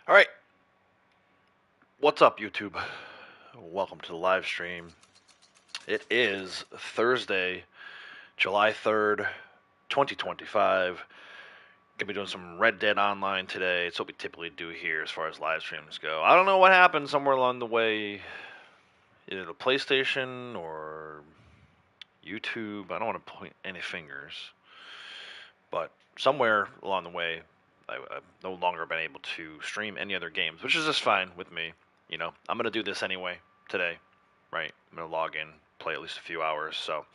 All right, what's up, YouTube? Welcome to the live stream. It is Thursday, July 3rd, 2025. Gonna be doing some Red Dead Online today. It's what we typically do here as far as live streams go. I don't know what happened somewhere along the way, either the PlayStation or YouTube. I don't want to point any fingers, but somewhere along the way, I've no longer been able to stream any other games, which is just fine with me. I'm gonna do this anyway today, right? I'm gonna log in, play at least a few hours. So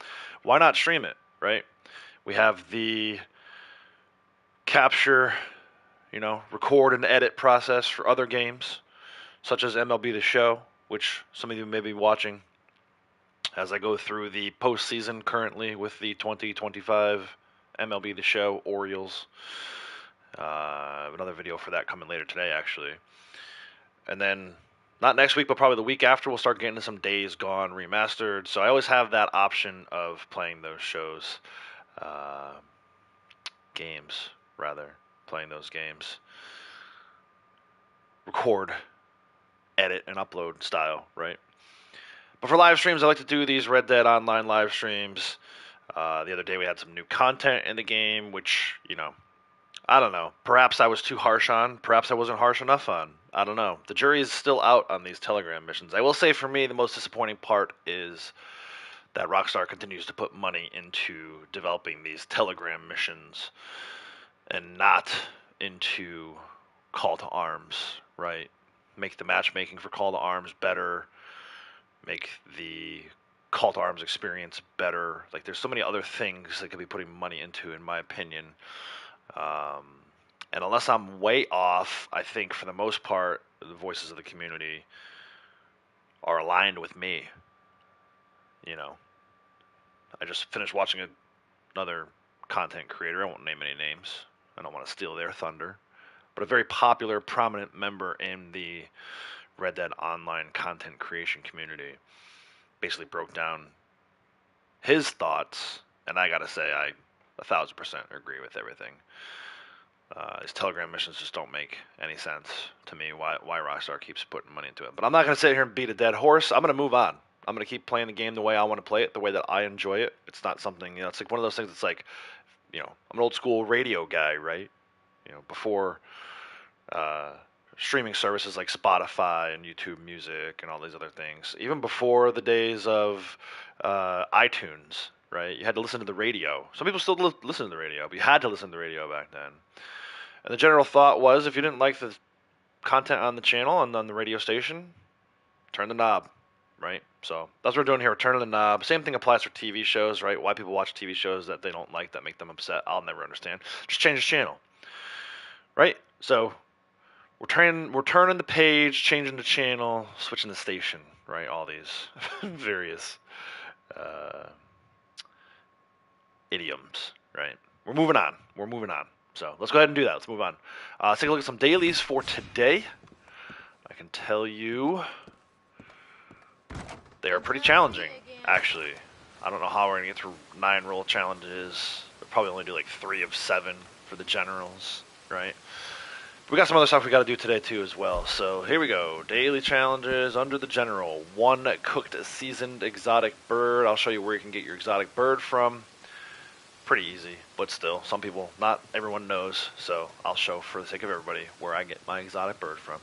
why not stream it, right? We have the capture, record and edit process for other games, such as MLB The Show, which some of you may be watching as I go through the postseason currently with the 2025 MLB The Show Orioles. Another video for that coming later today, actually. And then, not next week, but probably the week after, we'll start getting to some Days Gone remastered. So I always have that option of playing those shows, uh, games, rather, playing those games. Record, edit, and upload style, right? But for live streams, I like to do these Red Dead Online live streams. The other day we had some new content in the game, which, I don't know. Perhaps I was too harsh on. Perhaps I wasn't harsh enough on. I don't know. The jury is still out on these Telegram missions. I will say for me, the most disappointing part is that Rockstar continues to put money into developing these Telegram missions and not into Call to Arms, right? Make the matchmaking for Call to Arms better, make the Call to Arms experience better. Like, there's so many other things they could be putting money into, in my opinion. Um, and unless I'm way off, I think for the most part, the voices of the community are aligned with me. I just finished watching another content creator. I won't name any names. I don't want to steal their thunder. But a very popular, prominent member in the Red Dead Online content creation community basically broke down his thoughts, and I gotta say, I 1000% agree with everything. These Telegram missions just don't make any sense to me. Why Rockstar keeps putting money into it? But I'm not gonna sit here and beat a dead horse. I'm gonna move on. I'm gonna keep playing the game the way I want to play it, the way that I enjoy it. It's not something, it's like one of those things. It's like, I'm an old school radio guy, right? Before uh, streaming services like Spotify and YouTube Music and all these other things. Even before the days of iTunes, right? You had to listen to the radio. Some people still listen to the radio, but you had to listen to the radio back then. And the general thought was, if you didn't like the content on the channel and on the radio station, turn the knob, right? So that's what we're doing here. We're turning the knob. Same thing applies for TV shows, right? Why people watch TV shows that they don't like, that make them upset, I'll never understand. Just change the channel, right? So we're turning the page, changing the channel, switching the station, right? All these various uh, idioms, right? We're moving on. We're moving on. So let's go ahead and do that. Let's move on. Let's take a look at some dailies for today. I can tell you they are pretty challenging, actually. I don't know how we're going to get through 9 roll challenges. We'll probably only do like 3 of 7 for the generals, right? We got some other stuff we got to do today too as well. So here we go. Daily challenges under the general. 1 cooked seasoned exotic bird. I'll show you where you can get your exotic bird from. Pretty easy, but still, some people, not everyone knows. So I'll show for the sake of everybody where I get my exotic bird from.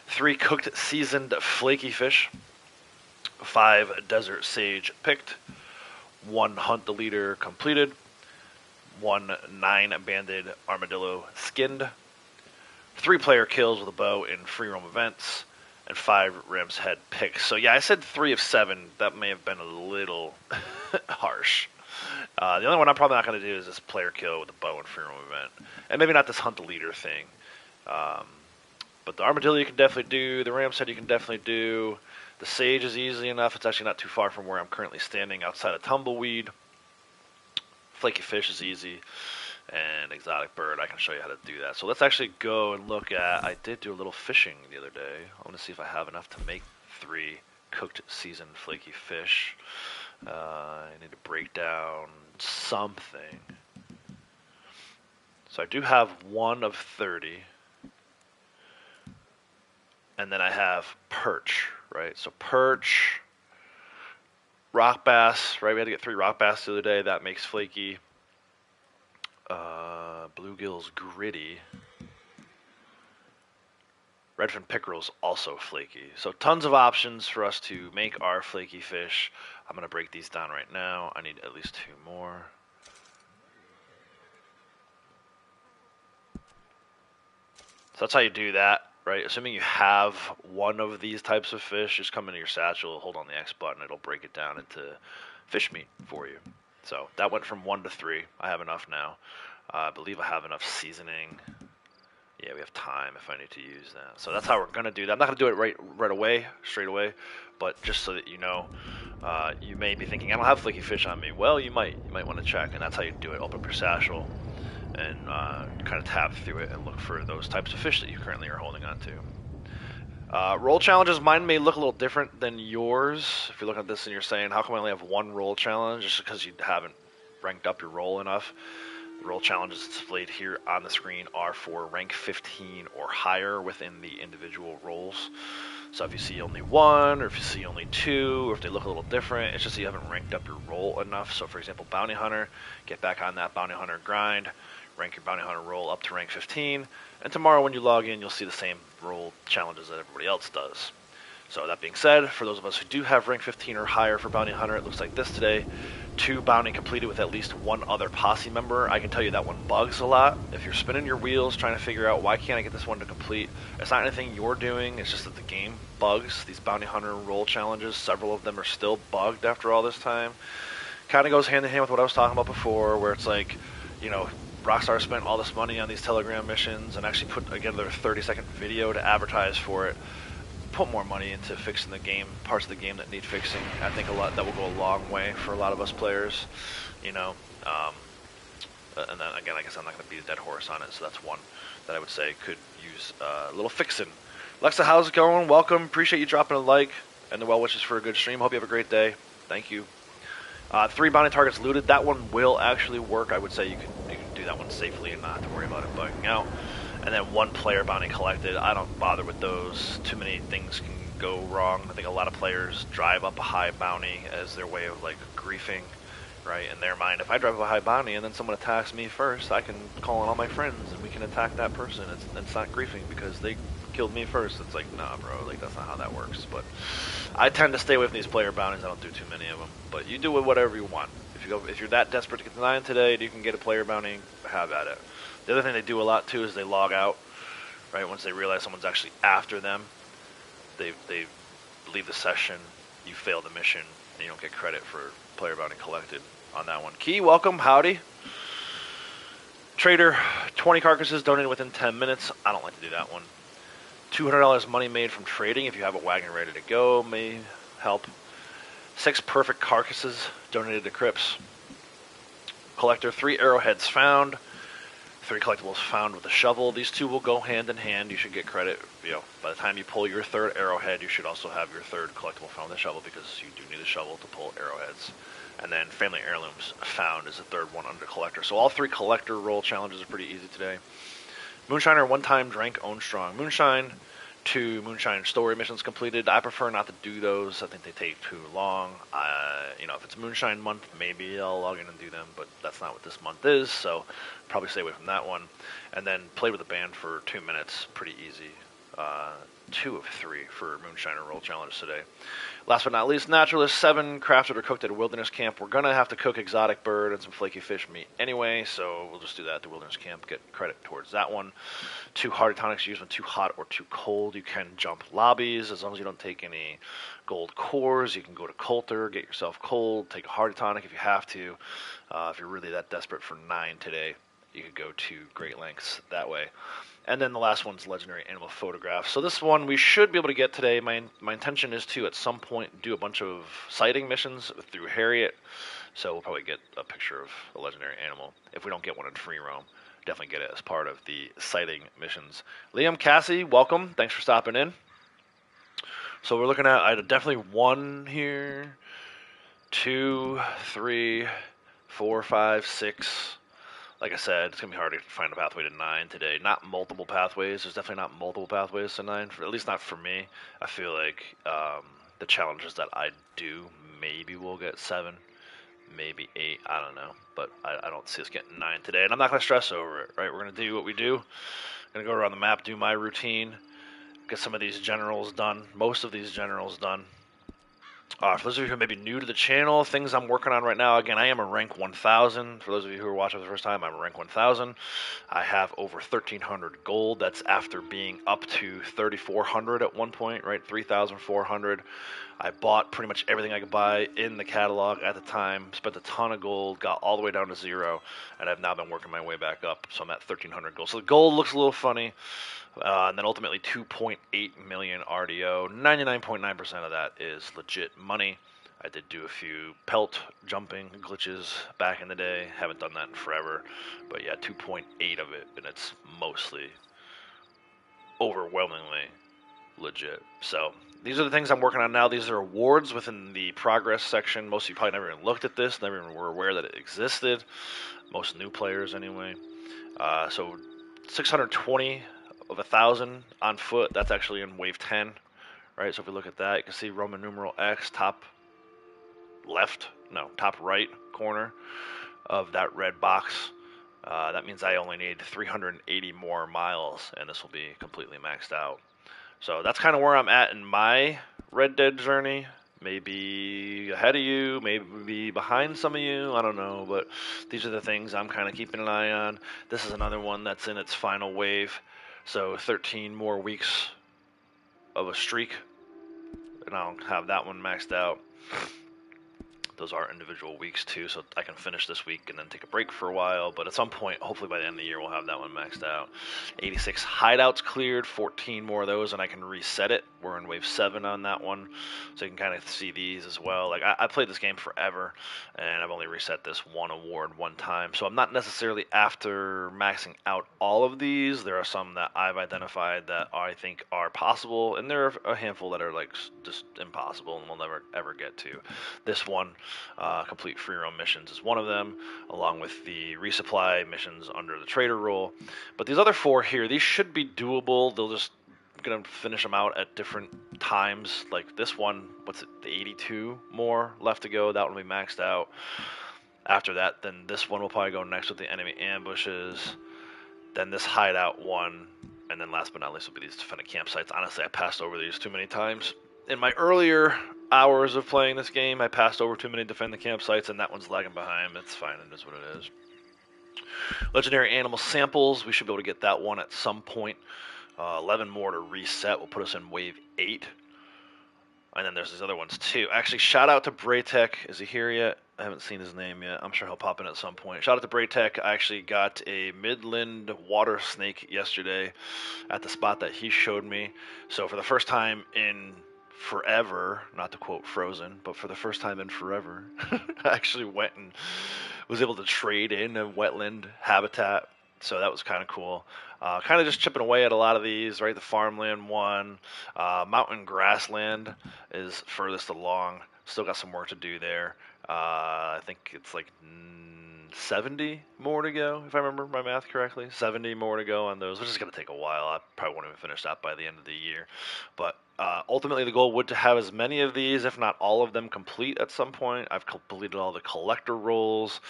3 cooked seasoned flaky fish. 5 desert sage picked. 1 hunt the leader completed. 1 9-banded armadillo skinned. 3 player kills with a bow in free roam events, and 5 ram's head picks. So yeah, I said 3 of 7. That may have been a little harsh. The only one I'm probably not going to do is this player kill with a bow in free roam event, and maybe not this hunt the leader thing. But the armadillo you can definitely do. The ram's head you can definitely do. The sage is easy enough. It's actually not too far from where I'm currently standing outside of Tumbleweed. Flaky fish is easy. And exotic bird, I can show you how to do that. So let's actually go and look at, I did do a little fishing the other day. I want to see if I have enough to make 3 cooked seasoned flaky fish. I need to break down something. So I do have 1 of 30. and then I have perch, right? So perch, rock bass, right? We had to get 3 rock bass the other day. That makes flaky. Bluegill's gritty. Redfin pickerel's also flaky. So tons of options for us to make our flaky fish. I'm going to break these down right now. I need at least 2 more. So that's how you do that, right? Assuming you have one of these types of fish, just come into your satchel, hold on the X button, it'll break it down into fish meat for you. So that went from 1 to 3. I have enough now. I believe I have enough seasoning. Yeah, we have time if I need to use that. So that's how we're going to do that. I'm not going to do it right away, straight away, but just so that you know, you may be thinking, I don't have flaky fish on me. Well, you might. You might want to check, and that's how you do it. Open up your satchel and kind of tab through it and look for those types of fish that you currently are holding on to. Roll challenges, mine may look a little different than yours. If you're looking at this and you're saying, how come I only have 1 roll challenge? Just because you haven't ranked up your roll enough. Roll challenges displayed here on the screen are for rank 15 or higher within the individual rolls. So if you see only 1, or if you see only 2, or if they look a little different, it's just that you haven't ranked up your roll enough. So for example, Bounty Hunter, get back on that Bounty Hunter grind, rank your Bounty Hunter roll up to rank 15, and tomorrow when you log in, you'll see the same roll challenges that everybody else does. So that being said, for those of us who do have rank 15 or higher for Bounty Hunter, it looks like this today. 2 bounty completed with at least 1 other posse member. I can tell you that one bugs a lot. If you're spinning your wheels trying to figure out why can't I get this one to complete, it's not anything you're doing, it's just that the game bugs. These Bounty Hunter roll challenges, several of them are still bugged after all this time. Kind of goes hand in hand with what I was talking about before, where it's like, you know, Rockstar spent all this money on these Telegram missions and actually put together a 30-second video to advertise for it. Put more money into fixing the game, parts of the game that need fixing. I think that will go a long way for a lot of us players, you know. And then again, I guess I'm not going to beat a dead horse on it, so that's one that I would say could use a little fixing. Alexa, how's it going? Welcome. Appreciate you dropping a like and the well wishes for a good stream. Hope you have a great day. Thank you. 3 bounty targets looted. That one will actually work. I would say you can do that one safely and not have to worry about it bugging out. And then 1 player bounty collected. I don't bother with those. Too many things can go wrong. I think a lot of players drive up a high bounty as their way of like griefing, right? In their mind, if I drive up a high bounty and then someone attacks me first, I can call in all my friends and we can attack that person. It's not griefing because they killed me first. It's like, nah, bro, like that's not how that works. But I tend to stay away from these player bounties. I don't do too many of them. But you do it whatever you want. If you're that desperate to get the 9 today, you can get a player bounty. Have at it. The other thing they do a lot too is they log out, right? Once they realize someone's actually after them, they leave the session, you fail the mission, and you don't get credit for player bounty collected on that one. Key, welcome, howdy. Trader, 20 carcasses donated within 10 minutes. I don't like to do that one. $200 money made from trading. If you have a wagon ready to go, may help. 6 perfect carcasses donated to Crips. Collector, 3 arrowheads found. 3 collectibles found with a shovel. These 2 will go hand in hand. You should get credit. You know, by the time you pull your 3rd arrowhead, you should also have your 3rd collectible found with a shovel because you do need a shovel to pull arrowheads. And then family heirlooms found is the 3rd one under collector. So all 3 collector roll challenges are pretty easy today. Moonshiner 1-time drank own strong. Moonshine 2 moonshine story missions completed. I prefer not to do those. I think they take too long. You know, if it's moonshine month, maybe I'll log in and do them, but that's not what this month is, so probably stay away from that one. And then play with the band for 2 minutes, pretty easy. 2 of 3 for moonshiner roll challenge today. Last but not least, naturalist 7 crafted or cooked at a wilderness camp. We're gonna have to cook exotic bird and some flaky fish meat anyway, so we'll just do that at the wilderness camp, get credit towards that one. 2 hearty tonics used when too hot or too cold. You can jump lobbies as long as you don't take any gold cores. You can go to Coulter, get yourself cold, take a hearty tonic if you have to. If you're really that desperate for 9 today, you could go to great lengths that way. And then the last one's legendary animal photograph. So this one we should be able to get today. My intention is to, at some point, do a bunch of sighting missions through Harriet. So we'll probably get a picture of a legendary animal. If we don't get one in free roam, definitely get it as part of the sighting missions. Liam, Cassie, welcome. Thanks for stopping in. So we're looking at definitely 1 here, 2, 3, 4, 5, 6. like I said, it's gonna be hard to find a pathway to 9 today. Not multiple pathways. There's definitely not multiple pathways to 9. At least not for me. I feel like the challenges that I do, maybe we'll get 7, maybe 8. I don't know, but I don't see us getting 9 today. And I'm not gonna stress over it. Right? We're gonna do what we do. Gonna go around the map, do my routine, get some of these generals done. Most of these generals done. For those of you who may be new to the channel, things I'm working on right now, again, I am a rank 1000. For those of you who are watching for the first time, I'm a rank 1000. I have over 1,300 gold. That's after being up to 3,400 at one point, right? 3,400. I bought pretty much everything I could buy in the catalog at the time, spent a ton of gold, got all the way down to 0, and I've now been working my way back up, so I'm at 1,300 gold. So the gold looks a little funny. And then ultimately 2.8 million RDO. 99.9% of that is legit money. I did do a few pelt jumping glitches back in the day. Haven't done that in forever. But yeah, 2.8 of it, and it's mostly overwhelmingly legit. So these are the things I'm working on now. These are awards within the progress section. Most of you probably never even looked at this, never even were aware that it existed. Most new players anyway. So 620 of 1,000 on foot. That's actually in wave 10, right? So if we look at that, you can see Roman numeral X top top right corner of that red box. That means I only need 380 more miles, and this will be completely maxed out. So that's kind of where I'm at in my Red Dead journey. Maybe ahead of you, maybe behind some of you, I don't know, but these are the things I'm kind of keeping an eye on. This is another one that's in its final wave, so 13 more weeks of a streak, and I'll have that one maxed out. Those are individual weeks too, so I can finish this week and then take a break for a while, but at some point, hopefully by the end of the year, we'll have that one maxed out. 86 hideouts cleared, 14 more of those, and I can reset it. We're in wave 7 on that one, so you can kind of see these as well. Like, I played this game forever, and I've only reset this one award one time, so I'm not necessarily after maxing out all of these. There are some that I've identified that I think are possible, and there are a handful that are like just impossible and we'll never ever get to. This one, complete free roam missions, is one of them, along with the resupply missions under the trader rule. But these other 4 here, these should be doable. They'll just gonna finish them out at different times. Like this one, what's it, the 82 more left to go. That one will be maxed out. After that, then this one will probably go next with the enemy ambushes. Then this hideout one, and then last but not least will be these defended campsites. Honestly, I passed over these too many times. In my earlier hours of playing this game, I passed over too many defend the campsites, and that one's lagging behind. It's fine, it is what it is. Legendary animal samples, we should be able to get that one at some point. 11 more to reset will put us in wave 8. And then there's these other ones too. Actually, shout out to Braytech. Is he here yet? I haven't seen his name yet. I'm sure he'll pop in at some point. Shout out to Braytech. I actually got a Midland water snake yesterday at the spot that he showed me. So for the first time in forever, not to quote Frozen, but for the first time in forever, I actually went and was able to trade in a wetland habitat. So that was kind of cool. Kind of just chipping away at a lot of these, right? The farmland one. Mountain grassland is furthest along. Still got some work to do there. I think it's like 70 more to go, if I remember my math correctly. 70 more to go on those, which is going to take a while. I probably won't even finish that by the end of the year. But ultimately, the goal would to have as many of these, if not all of them, complete at some point. I've completed all the collector roles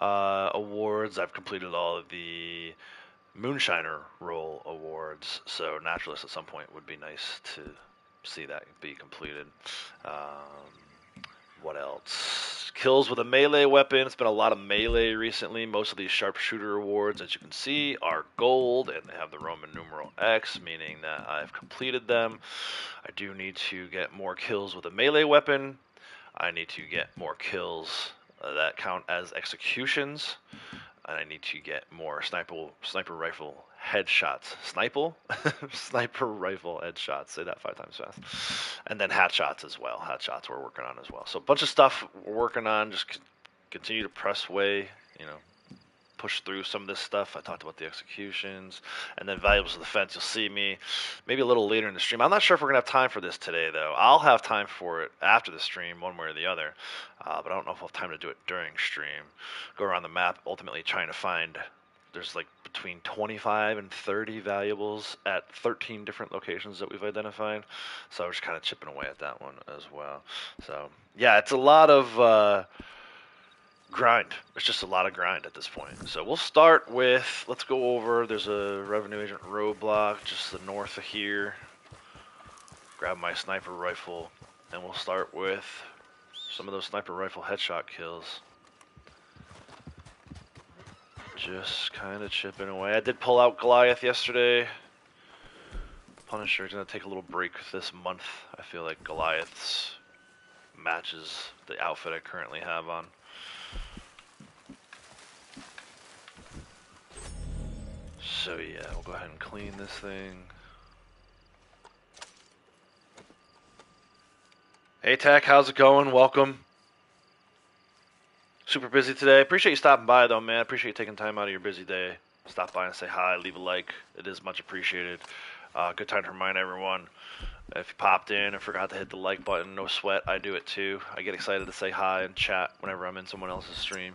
awards. I've completed all of the Moonshiner role awards. So Naturalist at some point would be nice to see that be completed. What else? Kills with a melee weapon. It's been a lot of melee recently. Most of these sharpshooter awards, as you can see, are gold, and they have the Roman numeral X, meaning that I've completed them. I do need to get more kills with a melee weapon. I need to get more kills that count as executions. And I need to get more sniper rifle headshots. Sniper rifle headshots. Say that 5 times fast. And then hat shots as well. Hat shots we're working on as well. So a bunch of stuff we're working on. Just continue to press away, push through some of this stuff. I talked about the executions, and then valuables of the fence. You'll see me maybe a little later in the stream. I'm not sure if we're gonna have time for this today, though. I'll have time for it after the stream, one way or the other. But I don't know if I'll have time to do it during stream. Go around the map, ultimately trying to find. There's like between 25 and 30 valuables at 13 different locations that we've identified. So we're just kind of chipping away at that one as well. So yeah, it's a lot of grind. It's just a lot of grind at this point. So we'll start with, let's go over, there's a revenue agent roadblock just the north of here. Grab my sniper rifle, and we'll start with some of those sniper rifle headshot kills. Just kind of chipping away. I did pull out Goliath yesterday. Punisher's going to take a little break this month. I feel like Goliath's matches the outfit I currently have on. So yeah, we'll go ahead and clean this thing. Hey Tech, how's it going? Welcome. Super busy today. Appreciate you stopping by though, man. Appreciate you taking time out of your busy day. Stop by and say hi, leave a like. It is much appreciated. Good time to remind everyone, if you popped in and forgot to hit the like button, no sweat, I do it too. I get excited to say hi and chat whenever I'm in someone else's stream.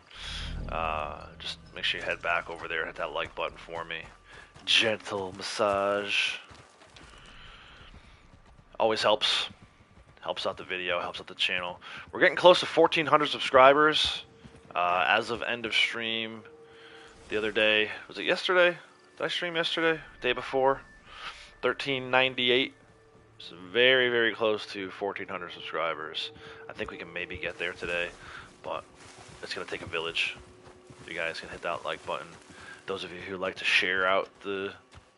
Just make sure you head back over there and hit that like button for me. Gentle massage. Always helps. Helps out the video, helps out the channel. We're getting close to 1,400 subscribers. As of end of stream the other day, was it yesterday? Did I stream yesterday? Day before? 1398. So very, very close to 1,400 subscribers. I think we can maybe get there today, but it's going to take a village. You guys can hit that like button. Those of you who like to share out the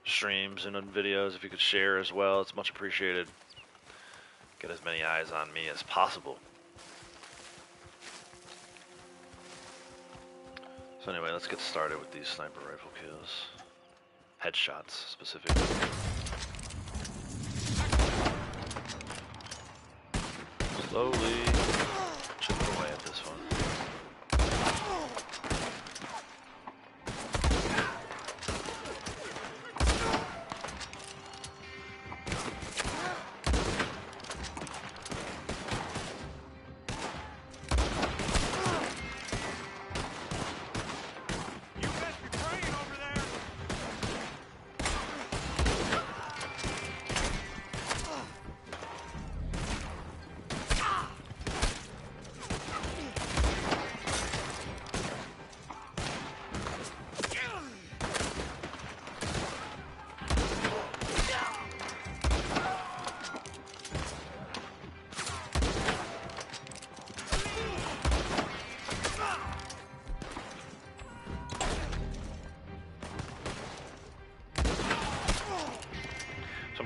streams and videos, if you could share as well, it's much appreciated. Get as many eyes on me as possible. So anyway, let's get started with these sniper rifle kills. Headshots, specifically. Slowly chipping away at this one.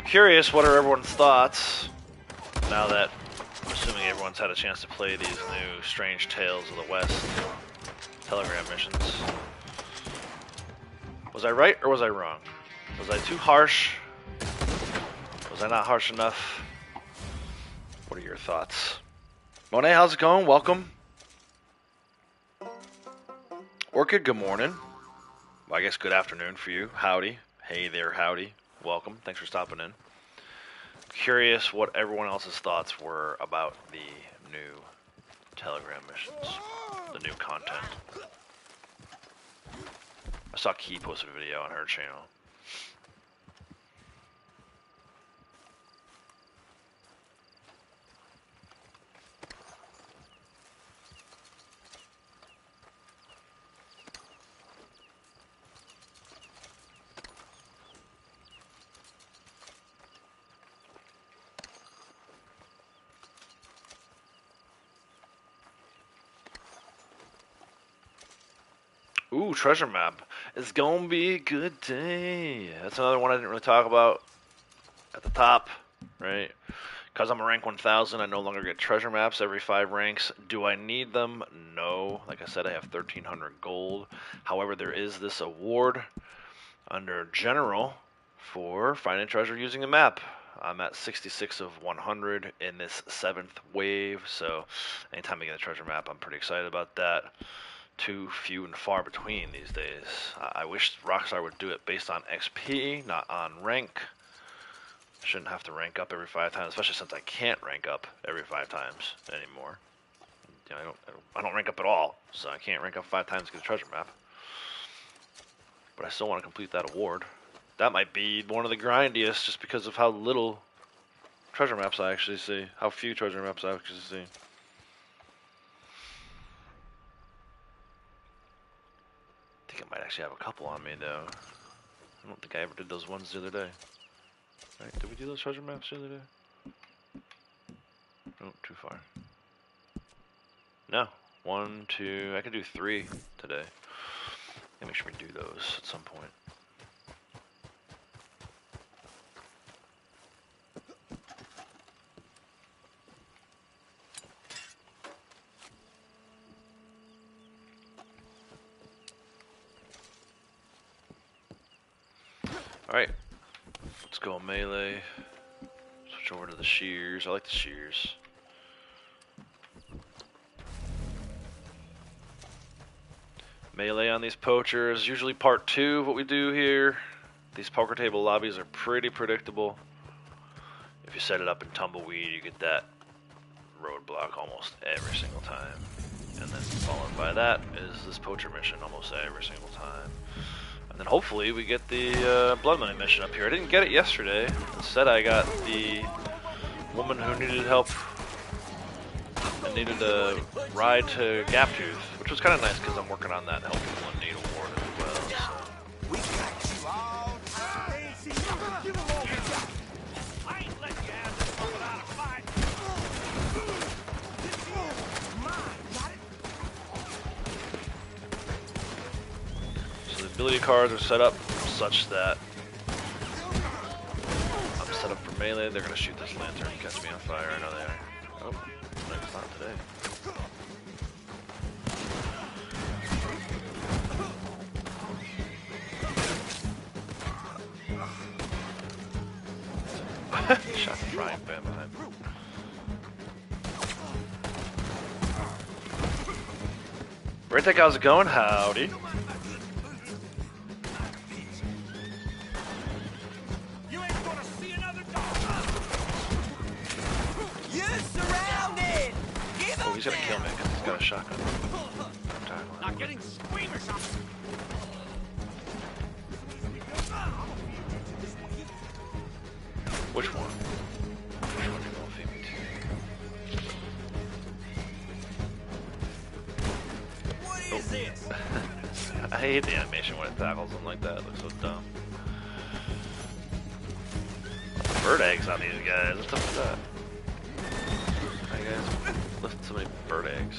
Curious, what are everyone's thoughts now that, assuming everyone's had a chance to play these new Strange Tales of the West Telegram missions. Was I right or was I wrong? Was I too harsh? Was I not harsh enough? What are your thoughts? Monet, how's it going? Welcome. Orchid, good morning. Well, I guess good afternoon for you. Howdy. Hey there, howdy. Welcome. Thanks for stopping in. Curious what everyone else's thoughts were about the new Telegram missions, the new content. I saw Key post a video on her channel. Ooh, treasure map. It's gonna be a good day. That's another one I didn't really talk about at the top, right? Because I'm a rank 1000, I no longer get treasure maps every 5 ranks. Do I need them? No. Like I said, I have 1,300 gold. However, there is this award under General for finding treasure using a map. I'm at 66 of 100 in this 7th wave, so anytime I get a treasure map, I'm pretty excited about that. too few and far between these days. I wish Rockstar would do it based on XP, not on rank. I shouldn't have to rank up every 5 times, especially since I can't rank up every 5 times anymore. You know, I don't rank up at all, so I can't rank up 5 times to get a treasure map. But I still want to complete that award. That might be one of the grindiest, just because of how little treasure maps I actually see. How few treasure maps I actually see. I think I might actually have a couple on me, though. I don't think I ever did those ones the other day. Right, did we do those treasure maps the other day? Oh, too far. No. 1, 2, I could do 3 today. Make sure we do those at some point. Alright, let's go melee. Switch over to the shears. I like the shears. Melee on these poachers, usually part 2 of what we do here. These poker table lobbies are pretty predictable. If you set it up in Tumbleweed, you get that roadblock almost every single time. And then followed by that is this poacher mission almost every single time. And then hopefully we get the blood money mission up here. I didn't get it yesterday. Instead I got the woman who needed help and needed a ride to Gaptooth, which was kind of nice because I'm working on that Help One Need award as well. So the ability cards are set up such that I'm set up for melee. They're going to shoot this lantern and catch me on fire. I know they are. Oh, no, it's not today. Shot the frying pan behind me. Braytech, how's it going? Howdy. You ain't gonna see another dog. You're surrounded. Oh, he's gonna kill me because he's got a shotgun. Not getting squeamish. Which one? Which one are you gonna feed me to? What is this? I hate the animation when it tackles them like that. It looks so dumb. Bird eggs on these guys. What's up with that? Hi guys. Lift so many bird eggs.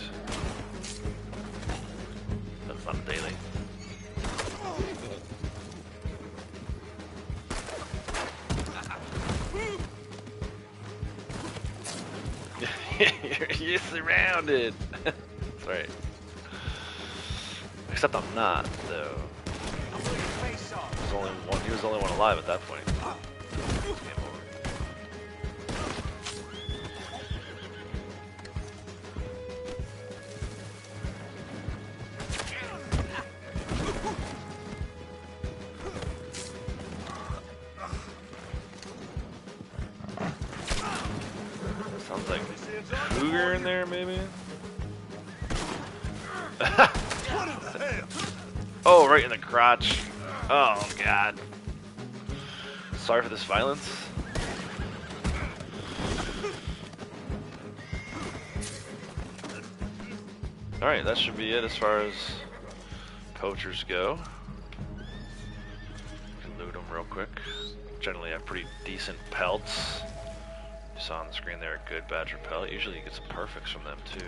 That's not daily. You're surrounded. That's right. Except I'm not, though. He was the only one alive at that point. Game over. Sounds like cougar in there, maybe? Oh, right in the crotch. Oh, God. Sorry for this violence. Alright, that should be it as far as poachers go. Can loot them real quick. Generally have pretty decent pelts. You saw on the screen there a good badger pelt. Usually you get some perfects from them too.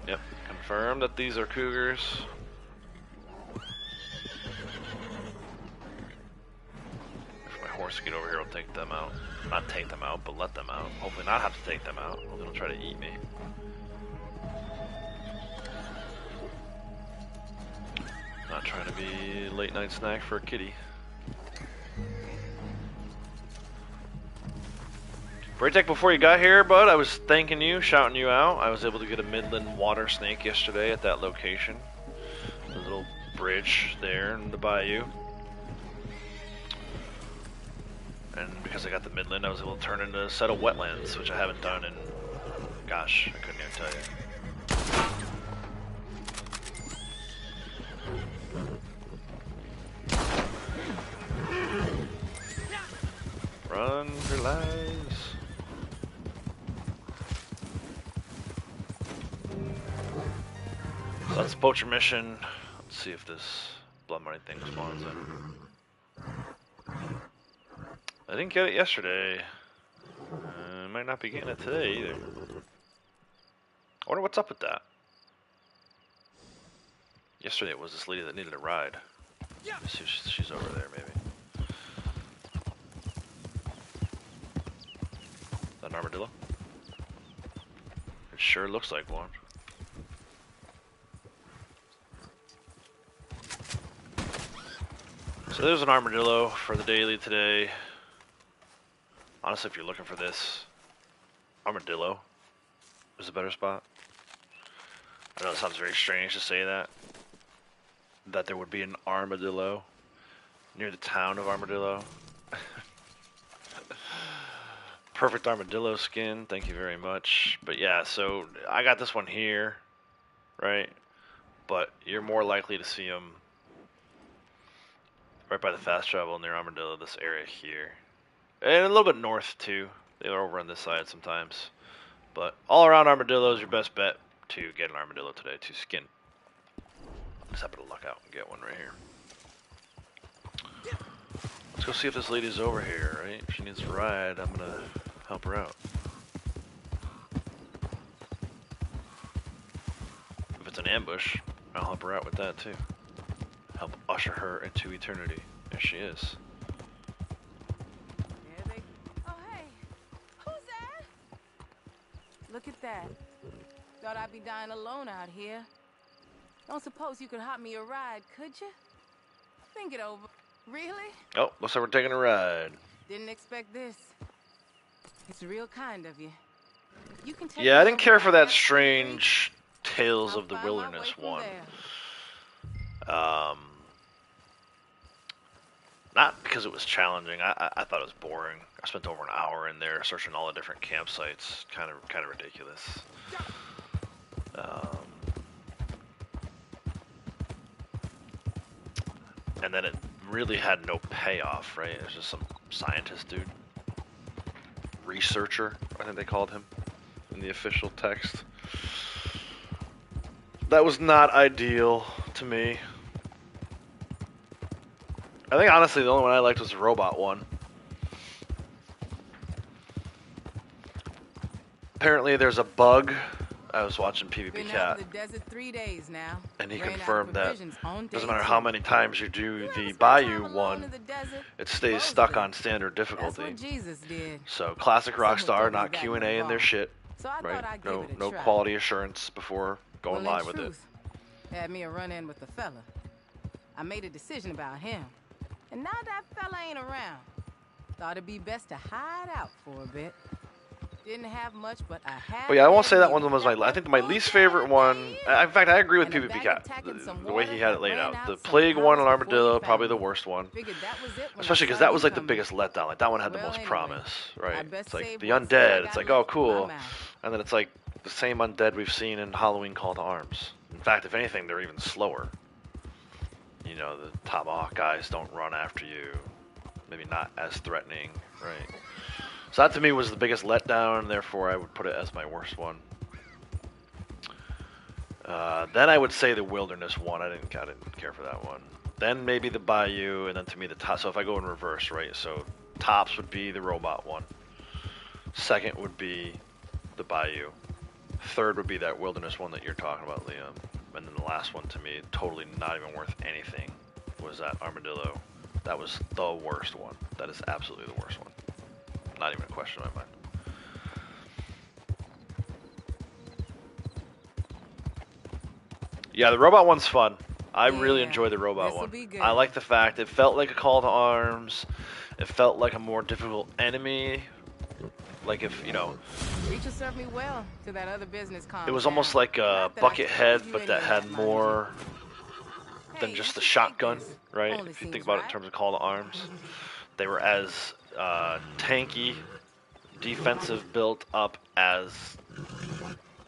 Yep, confirm that these are cougars. If my horse get over here, I'll take them out. Not take them out, but let them out. Hopefully not have to take them out. Hopefully they'll try to eat me. Not trying to be a late night snack for a kitty. Braytech, before you got here, bud, I was thanking you, shouting you out. I was able to get a Midland water snake yesterday at that location. The little bridge there in the bayou. And because I got the Midland, I was able to turn into a set of wetlands, which I haven't done in, gosh, I couldn't even tell you. Run for lives. So that's the poacher mission. Let's see if this blood money thing spawns in. I didn't get it yesterday. Might not be getting it today either. I wonder what's up with that. Yesterday it was this lady that needed a ride. Let's see if she's over there maybe. Is that an armadillo? It sure looks like one. So there's an armadillo for the daily today. Honestly, if you're looking for this, armadillo is a better spot. I know it sounds very strange to say that there would be an armadillo near the town of Armadillo. Perfect armadillo skin, thank you very much. But yeah, so I got this one here, right? But you're more likely to see them right by the fast travel near Armadillo, this area here. And a little bit north too. They're over on this side sometimes. But all around Armadillo is your best bet to get an armadillo today, to skin. Just happen to luck out and get one right here. Let's go see if this lady's over here, right? If she needs a ride, I'm gonna help her out. If it's an ambush, I'll help her out with that too. Help usher her into eternity. There she is. Oh, hey. Who's that? Look at that. Thought I'd be dying alone out here. Don't suppose you could hop me a ride, could you? Think it over. Really? Oh, looks like we're taking a ride. Didn't expect this. It's real kind of you. You can take Yeah, I didn't me care over for there. that strange Tales I'll of the find my way Wilderness from one. there. Not because it was challenging. I thought it was boring. I spent over an hour in there searching all the different campsites. Kind of ridiculous. And then it really had no payoff, right? It was just some scientist dude. Researcher, I think they called him in the official text. That was not ideal to me. I think honestly the only one I liked was the robot one. Apparently there's a bug. I was watching PvP Been out Cat, in the desert 3 days now. and he Ran out of confirmed that provisions on doesn't day matter 2. how many times you do You ever the spend time Bayou alone one, in the desert? it stays Most stuck do. on standard That's difficulty. what Jesus did. So classic Someone Rockstar, told me not that Q&A in in their Bar. shit, So I right? thought I'd give it a No try. quality assurance before going Well, in live with it. truth, had me a run-in with the fella. I made a decision about him. And now that fella ain't around, thought it'd be best to hide out for a bit. Didn't have much, but I had. But yeah, I won't say that one was my. I think my least favorite one. In fact, I agree with And a PvP bag Cat. of tacking some The way he water had it that laid ran out. out The some Plague one on hours before Armadillo, you probably found the me. worst one. Figured that was it when I Especially because saw that you was like the coming. biggest letdown. Like that one had the Well, most anyway, promise, right? I'd best It's like save the what's still undead. It's got like, left oh, cool. in my mouth. And then it's like the same undead we've seen in Halloween Call to Arms. In fact, if anything, they're even slower. You know, the Tomahawk guys don't run after you. Maybe not as threatening, right? So that to me was the biggest letdown, and therefore I would put it as my worst one. Then I would say the Wilderness one. I didn't care for that one. Then maybe the Bayou, and then to me the top. So if I go in reverse, right? So tops would be the robot one. Second would be the Bayou. Third would be that Wilderness one that you're talking about, Liam. And then the last one to me, totally not even worth anything, was that Armadillo. That was the worst one. That is absolutely the worst one. Not even a question in my mind. Yeah, the robot one's fun. I really Yeah, enjoyed the robot this'll one. be good. I like the fact it felt like a call to arms. It felt like a more difficult enemy. Like if, you know, Reach will serve me well till that other business calms it was down. almost like a Not that I bucket suppose head, you but any that of had that, mind you. more than Hey, just the you should take shotgun, this. right? Only If you think seems about it in right. terms of call to arms, they were as tanky, defensive built up as,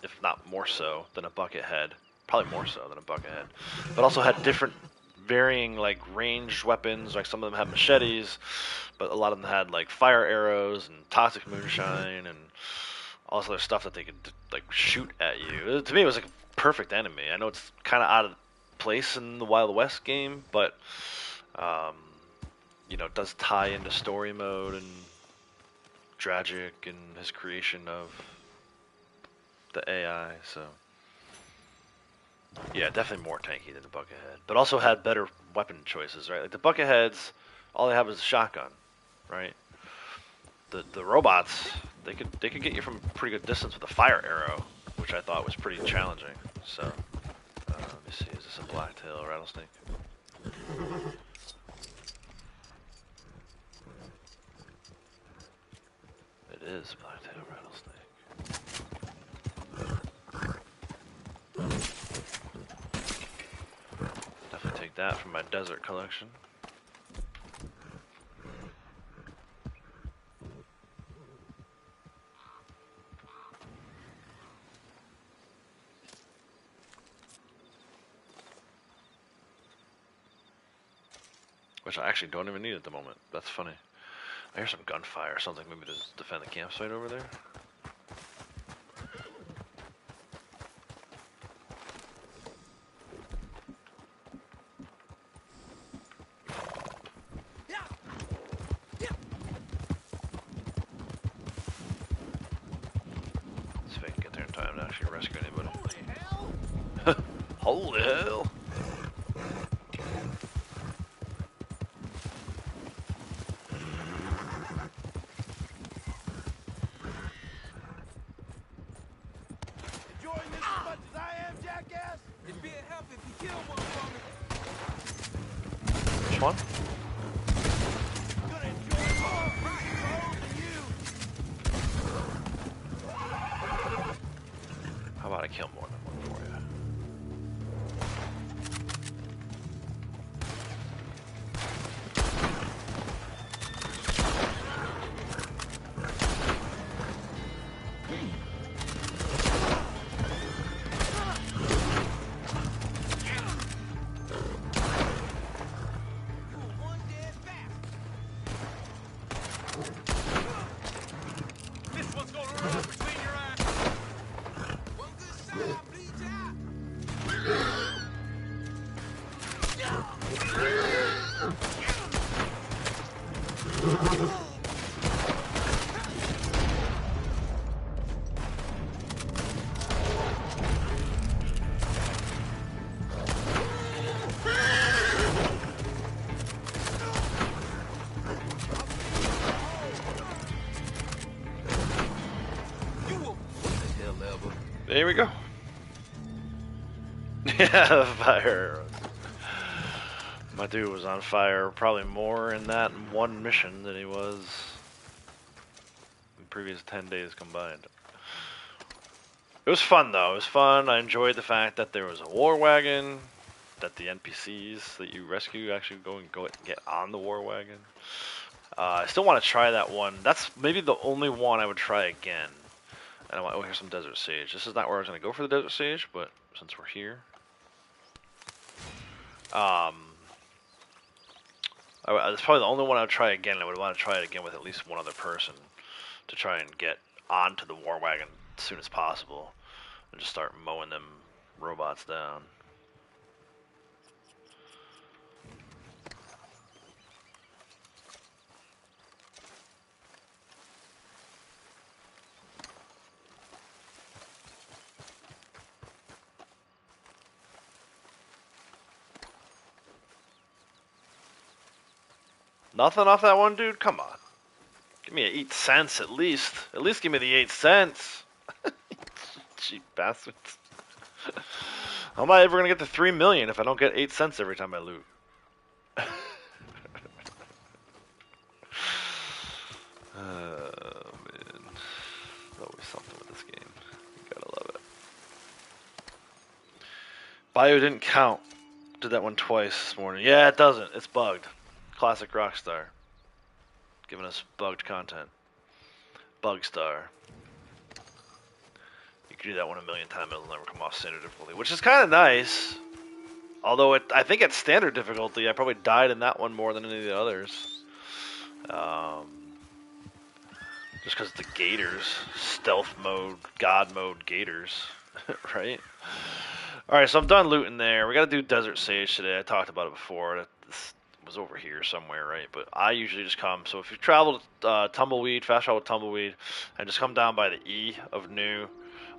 if not more so, than a bucket head. Probably more so than a bucket head. But also had different varying like ranged weapons. Like some of them had machetes, but a lot of them had like fire arrows and toxic moonshine and all this other stuff that they could like shoot at you. To me, it was like a perfect enemy. I know it's kind of out of place in the Wild West game, but um, you know, it does tie into story mode and Dragic and his creation of the AI. So yeah, definitely more tanky than the Buckethead, but also had better weapon choices, right? Like the Bucketheads, all they have is a shotgun, right? The robots, they could get you from a pretty good distance with a fire arrow, which I thought was pretty challenging. So let me see, is this a blacktail rattlesnake? It is a blacktail rattlesnake. Definitely take that from my desert collection. Which I actually don't even need at the moment. That's funny. I hear some gunfire or something, maybe to defend the campsite over there. See if I can get there in time to actually rescue anybody. Holy hell! Holy hell! Enjoying this as much as I am, jackass? It'd be a help if you kill one for me. Which one? Gonna enjoy more right road than you. How about I kill more than one for you? One dead fast. This one's gonna run between your eyes. One good shot, bleeds out. You will the hell ever. There we go. Yeah, fire arrows. My dude was on fire probably more in that one mission than he was in previous 10 days combined. It was fun though, it was fun. I enjoyed the fact that there was a war wagon, that the NPCs that you rescue actually go and get on the war wagon. I still want to try that one. That's maybe the only one I would try again. And I want, oh, here's some desert sage. This is not where I was going to go for the desert sage, but since we're here. It's probably the only one I would try again. I would want to try it again with at least one other person to try and get onto the war wagon as soon as possible and just start mowing them robots down. Nothing off that one, dude? Come on. Give me 8 cents at least. At least give me the 8 cents. Cheap bastards. How am I ever gonna get to 3 million if I don't get 8 cents every time I loot? Man. Always something with this game. You gotta love it. Bio didn't count. Did that one twice this morning. Yeah, it doesn't. It's bugged. Classic Rockstar. Giving us bugged content. Bugstar. You can do that one a million times, it'll never come off standard difficulty, which is kind of nice. Although I think at standard difficulty, I probably died in that one more than any of the others. Just because the gators, stealth mode, god mode gators, right? Alright, so I'm done looting there. We gotta do Desert Sage today. I talked about it before. This was over here somewhere, right? But I usually just come. So if you travel to Tumbleweed, fast travel to Tumbleweed, and just come down by the E of New,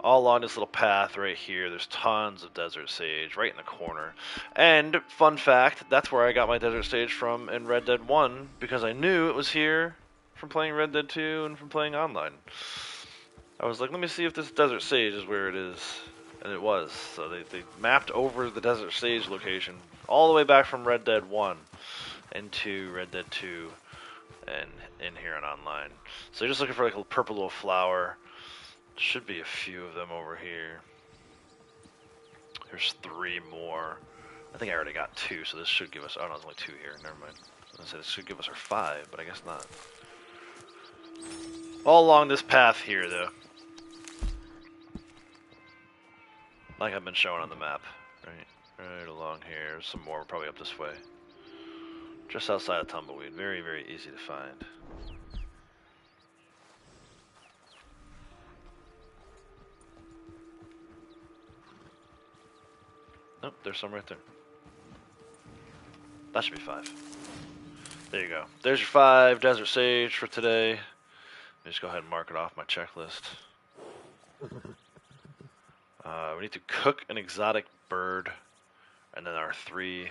all along this little path right here, there's tons of Desert Sage right in the corner. And, fun fact, that's where I got my Desert Sage from in Red Dead 1, because I knew it was here from playing Red Dead 2 and from playing online. I was like, let me see if this Desert Sage is where it is. And it was. So they mapped over the Desert Sage location all the way back from Red Dead 1 into Red Dead 2 and in here and online. So you're just looking for like a purple little flower. Should be a few of them over here. There's 3 more. I think I already got 2, so this should give us... Oh, no, there's only 2 here. Never mind. I said this should give us our 5, but I guess not. All along this path here, though. Like I've been showing on the map. Right along here. There's some more probably up this way. Just outside of Tumbleweed. Very, very easy to find. Nope, there's some right there. That should be 5. There you go. There's your 5 Desert Sage for today. Let me just go ahead and mark it off my checklist. We need to cook an exotic bird, and then our 3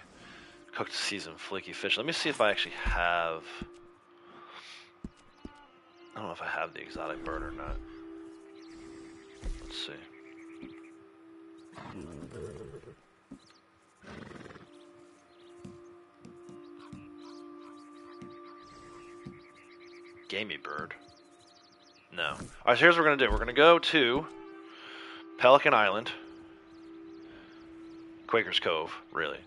cooked seasoned flaky fish. Let me see if I actually have... I don't know if I have the exotic bird or not. Let's see. Gamey bird. No. Alright, so here's what we're going to do. We're going to go to Pelican Island. Quaker's Cove, really.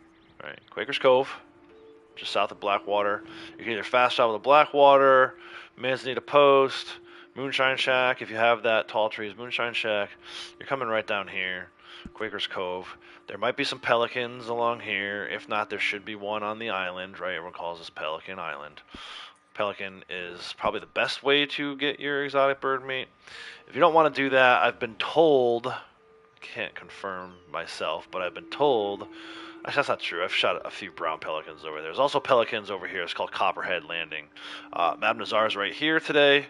Right. Quaker's Cove, just south of Blackwater. You can either fast travel to Blackwater, Manzanita Post, Moonshine Shack. If you have that, Tall Trees, Moonshine Shack. You're coming right down here. Quaker's Cove. There might be some pelicans along here. If not, there should be one on the island, right? Everyone calls this Pelican Island. Pelican is probably the best way to get your exotic bird meat. If you don't want to do that, I've been told, can't confirm myself, but I've been told, actually that's not true, I've shot a few brown pelicans over there. There's also pelicans over here. It's called Copperhead Landing. Madame Nazar's right here today,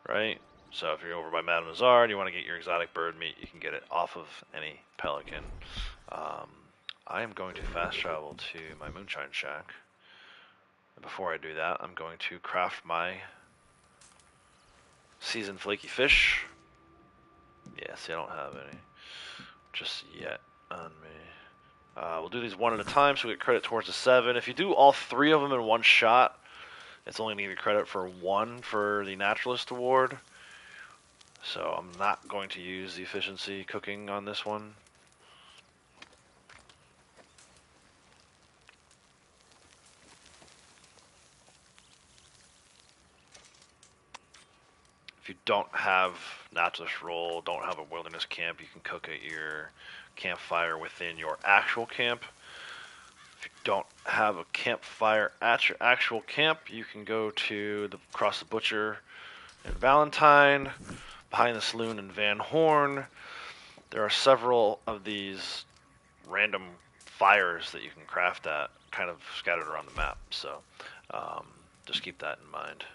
right? So if you're over by Madame Nazar and you want to get your exotic bird meat, you can get it off of any pelican. I am going to fast travel to my Moonshine Shack. Before I do that, I'm going to craft my seasoned flaky fish. Yeah, see, I don't have any just yet on me. We'll do these one at a time so we get credit towards the 7. If you do all 3 of them in one shot, it's only going to give you credit for 1 for the Naturalist Award. So I'm not going to use the efficiency cooking on this one. If you don't have Naturalist Roll, don't have a wilderness camp, you can cook at your campfire within your actual camp. If you don't have a campfire at your actual camp, you can go to across the Butcher in Valentine, behind the Saloon in Van Horn. There are several of these random fires that you can craft at, kind of scattered around the map. So just keep that in mind.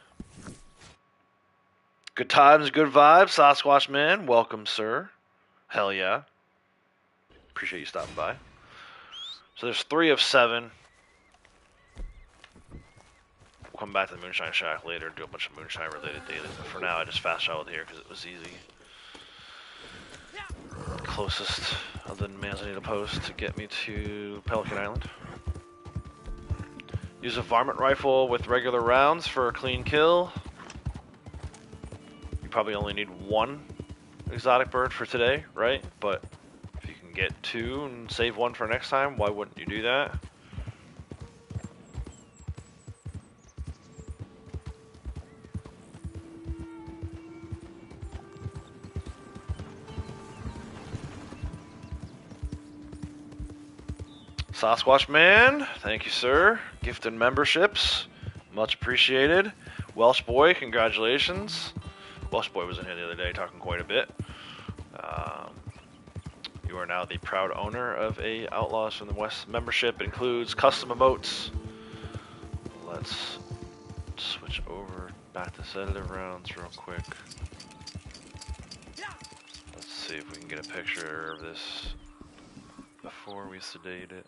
Good times, good vibes, Sasquatch Man. Welcome, sir. Hell yeah. Appreciate you stopping by. So there's 3 of 7. We'll come back to the Moonshine Shack later and do a bunch of moonshine related dailies. But for now, I just fast traveled here because it was easy. Closest other than Manzanita Post to get me to Pelican Island. Use a varmint rifle with regular rounds for a clean kill. You probably only need one exotic bird for today, right? But if you can get two and save one for next time, why wouldn't you do that? Sasquatch Man, thank you, sir. Gifted memberships, much appreciated. Welsh Boy, congratulations. Welsh Boy was in here the other day talking quite a bit. You are now the proud owner of a Outlaws from the West membership. It includes custom emotes. Let's switch over back to sedative rounds real quick. Let's see if we can get a picture of this before we sedate it.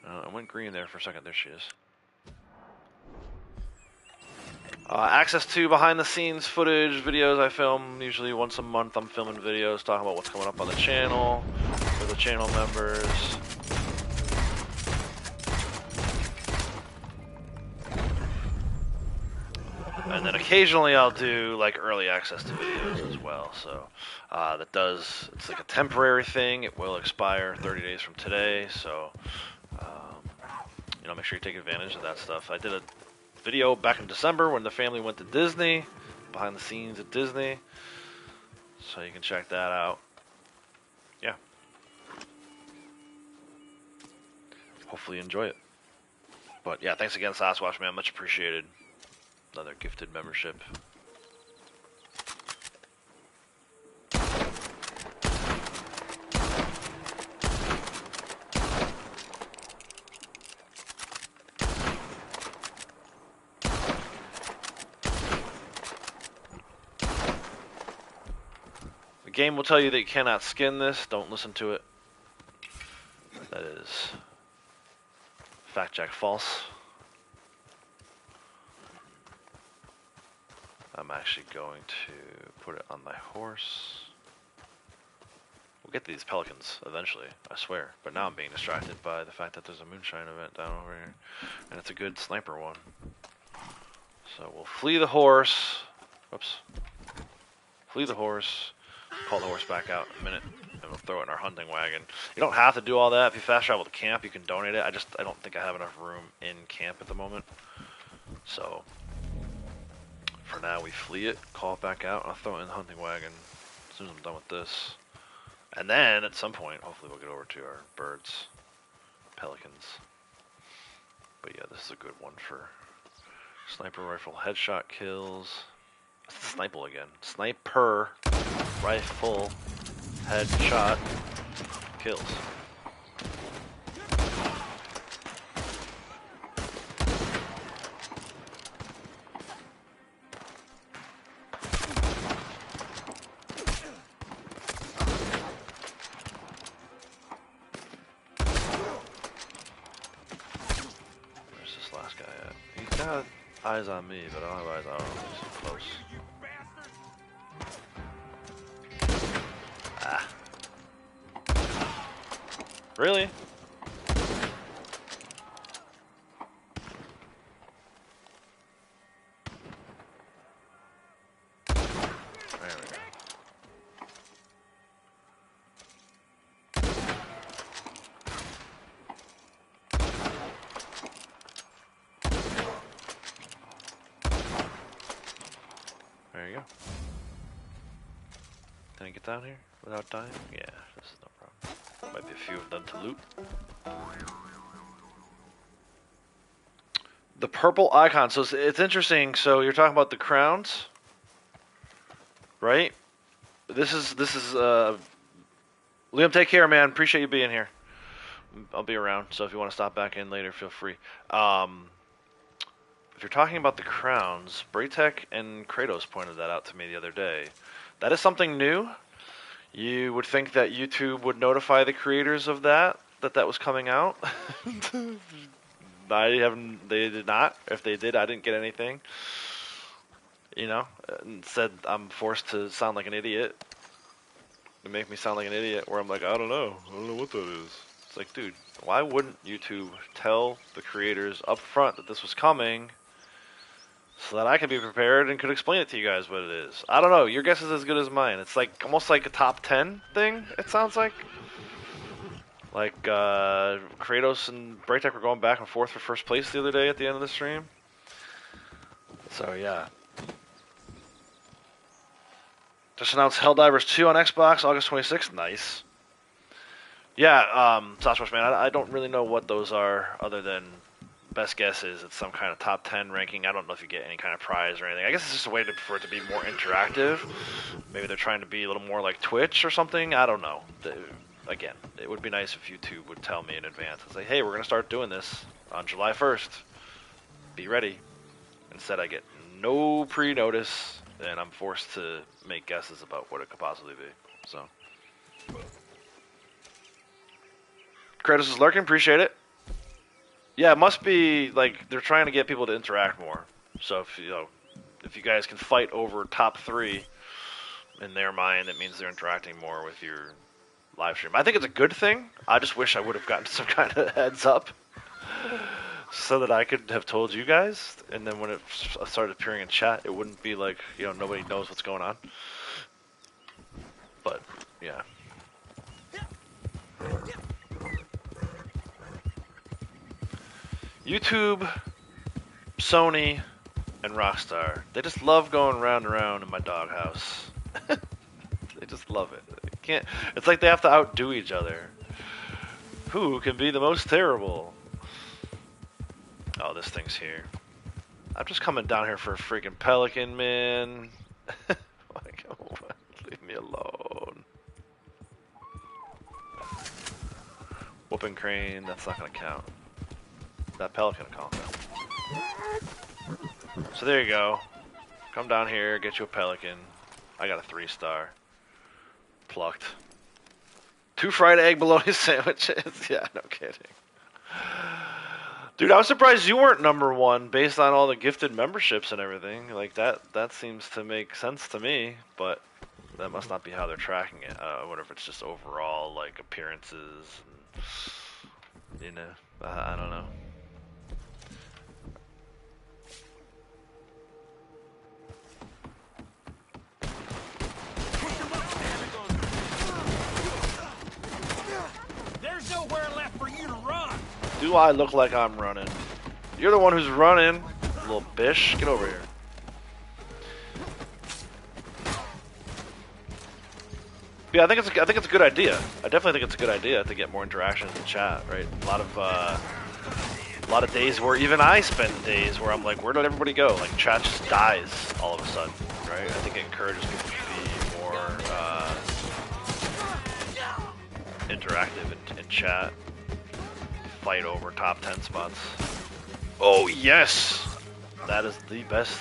I went green there for a second. There she is. Access to behind the scenes footage, videos I film. Usually once a month I'm filming videos talking about what's coming up on the channel for the channel members. And then occasionally I'll do like early access to videos as well. So it's like a temporary thing. It will expire 30 days from today. So, make sure you take advantage of that stuff. I did a video back in December when the family went to Disney, behind the scenes at Disney. So you can check that out. Yeah. Hopefully you enjoy it. But yeah, thanks again, Sasquatch Man. Much appreciated. Another gifted membership. The game will tell you that you cannot skin this. Don't listen to it. That is fact check false. I'm actually going to put it on my horse. We'll get these pelicans eventually, I swear. But now I'm being distracted by the fact that there's a moonshine event down over here. And it's a good sniper one. So we'll flee the horse. Whoops. Flee the horse. Call the horse back out in a minute. And we'll throw it in our hunting wagon. You don't have to do all that. If you fast travel to camp, you can donate it. I don't think I have enough room in camp at the moment. So for now, we flee it, call it back out, and I'll throw it in the hunting wagon as soon as I'm done with this. And then, at some point, hopefully we'll get over to our birds, pelicans. But yeah, this is a good one for sniper rifle headshot kills. Sniper again. Sniper rifle headshot kills. Eyes on me, but I don't have eyes on him. He's so close. Ah. Really? There we go. There you go. Can I get down here without dying? Yeah, this is no problem. Might be a few of them to loot. The purple icon. So it's interesting. So you're talking about the crowns, right? This is Liam. Take care, man. Appreciate you being here. I'll be around. So if you want to stop back in later, feel free. If you're talking about the crowns, Braytech and Kratos pointed that out to me the other day. That is something new. You would think that YouTube would notify the creators of that was coming out. I haven't. They did not. If they did, I didn't get anything. You know, instead I'm forced to sound like an idiot. They make me sound like an idiot. Where I'm like, I don't know what that is. It's like, dude, why wouldn't YouTube tell the creators up front that this was coming, so that I could be prepared and could explain it to you guys what it is? I don't know. Your guess is as good as mine. It's like almost like a top 10 thing. It sounds like. Like Kratos and Braytech were going back and forth for first place the other day at the end of the stream. So yeah. Just announced Helldivers 2 on Xbox, August 26th. Nice. Yeah, Sasquatch Man, I don't really know what those are, other than best guess is it's some kind of top 10 ranking. I don't know if you get any kind of prize or anything. I guess it's just a way for it to be more interactive. Maybe they're trying to be a little more like Twitch or something. I don't know. Again, it would be nice if YouTube would tell me in advance. It's like, hey, we're going to start doing this on July 1st. Be ready. Instead, I get no pre-notice, and I'm forced to make guesses about what it could possibly be. So, Kratos is lurking. Appreciate it. Yeah, it must be like they're trying to get people to interact more. So if if you guys can fight over top 3 in their mind, that means they're interacting more with your live stream. I think it's a good thing. I just wish I would have gotten some kind of heads up so that I could have told you guys, and then when it started appearing in chat, it wouldn't be like, nobody knows what's going on. But, yeah. YouTube, Sony, and Rockstar, they just love going round and round in my doghouse. They just love it. It's like they have to outdo each other. Who can be the most terrible? Oh, this thing's here. I'm just coming down here for a freaking pelican, man. Like, leave me alone. Whooping crane, that's not gonna count. That pelican will count. So there you go. Come down here, get you a pelican. I got a 3-star. Plucked. 2 fried egg bologna sandwiches. Yeah, no kidding. Dude, I was surprised you weren't #1 based on all the gifted memberships and everything. Like that seems to make sense to me, but that must not be how they're tracking it. I wonder if it's just overall like appearances and, I don't know. There's nowhere left for you to run. Do I look like I'm running? You're the one who's running, little bish. Get over here. Yeah, I think it's a good idea. I definitely think it's a good idea to get more interaction in the chat, right? A lot of days where even I spend days where I'm like, where did everybody go? Like chat just dies all of a sudden, right? I think it encourages people to be more interactive in chat. Fight over top 10 spots. Oh yes, that is the best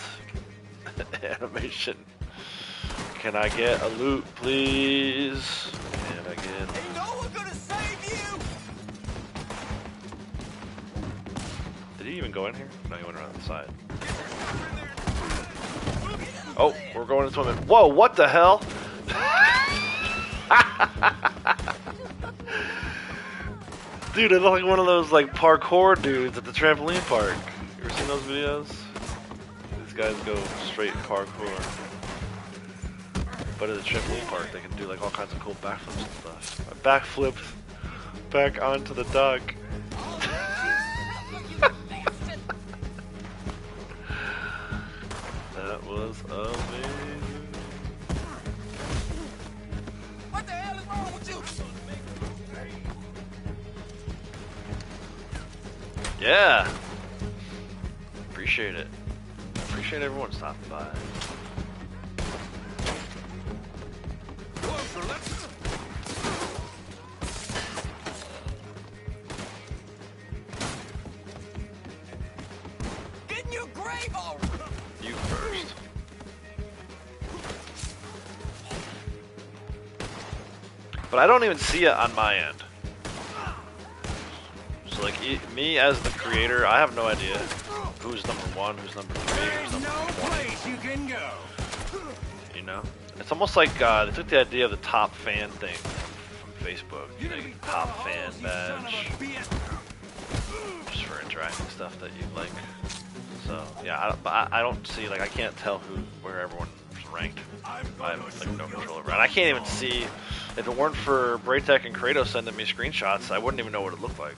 animation. Can I get a loot, please? Can I get? Ain't no one gonna save you. Did he even go in here? No, he went around the side. Oh, we're going into him. Whoa, what the hell? Dude, I look like one of those like parkour dudes at the trampoline park. You ever seen those videos? These guys go straight parkour. But at the trampoline park, they can do like all kinds of cool backflips and stuff. I backflipped back onto the dog. That was amazing. What the hell is wrong with you? Yeah. Appreciate it. Appreciate everyone stopping by. Get in your grave already. You first. But I don't even see it on my end. So like me as the creator, I have no idea who's number 1, who's number 3, who's number 20. You can go. You know, it's almost like they took the idea of the top fan thing from Facebook, like top fan badge, just for interacting stuff that you like. So yeah, I don't see, like, I can't tell where everyone's ranked. I have like no control over it. And I can't even see, if it weren't for Braytech and Kratos sending me screenshots, I wouldn't even know what it looked like.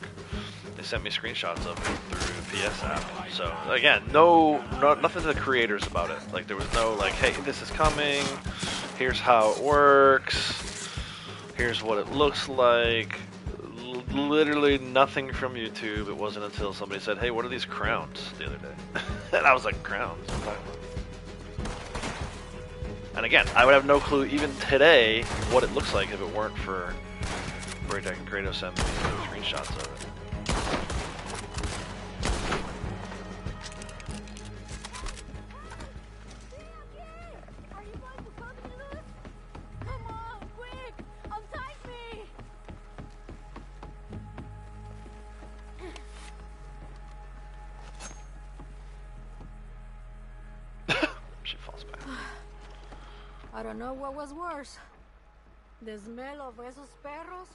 They sent me screenshots of it through the PS app. So again, nothing to the creators about it. Like there was no like, hey, this is coming. Here's how it works. Here's what it looks like. Literally nothing from YouTube. It wasn't until somebody said, hey, what are these crowns, the other day? And I was like, crowns? And again, I would have no clue even today what it looks like if it weren't for Braytech and Kratos sending me screenshots of it. She falls back. I don't know what was worse. The smell of esos perros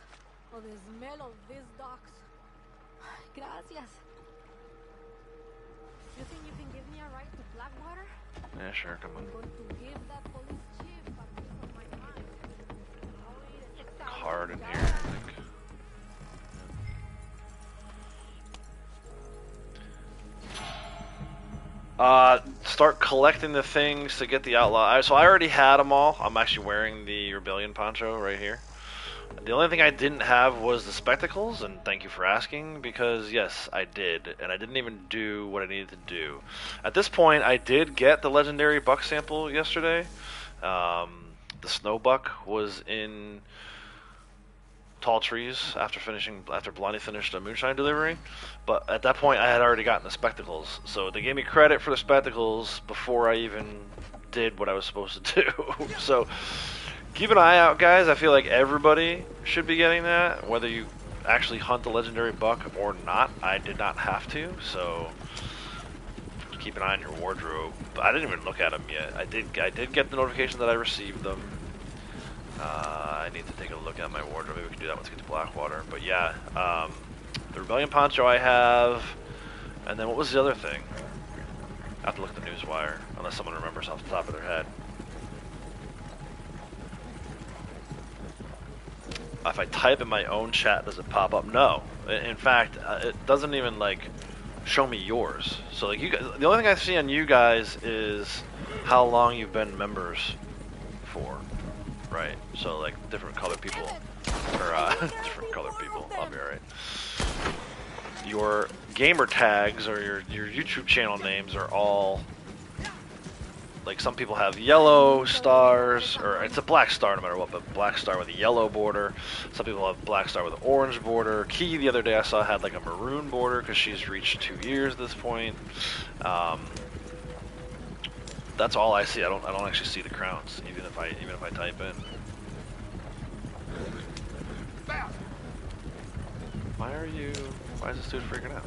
or the smell of these dogs. Gracias. You think you can give me a ride to Blackwater? Yeah, sure, come on. I'm going to give that police chief a piece of my mind. Card in here, I think. Start collecting the things to get the outlaw. So I already had them all. I'm actually wearing the Rebellion poncho right here. The only thing I didn't have was the spectacles, and thank you for asking, because yes, I did, and I didn't even do what I needed to do. At this point, I did get the legendary buck sample yesterday. The snow buck was in Tall Trees after Blondie finished a moonshine delivery, but at that point I had already gotten the spectacles, so they gave me credit for the spectacles before I even did what I was supposed to do. So keep an eye out, guys. I feel like everybody should be getting that, whether you actually hunt the legendary buck or not. I did not have to, so keep an eye on your wardrobe. I didn't even look at them yet. I did get the notification that I received them. I need to take a look at my wardrobe. Maybe we can do that once we get to Blackwater. But yeah, the Rebellion poncho I have, and then what was the other thing? I have to look at the newswire, unless someone remembers off the top of their head. If I type in my own chat, does it pop up? No. In fact, it doesn't even like show me yours. So like you guys, the only thing I see on you guys is how long you've been members for. Right, so like different colored people, or different colored people, I'll be alright. Your gamer tags or your YouTube channel names are all, like some people have yellow stars, or it's a black star no matter what, but black star with a yellow border. Some people have black star with an orange border. Key the other day I saw had like a maroon border because she's reached 2 years at this point. That's all I see. I don't actually see the crowns, even if I type in. Why is this dude freaking out?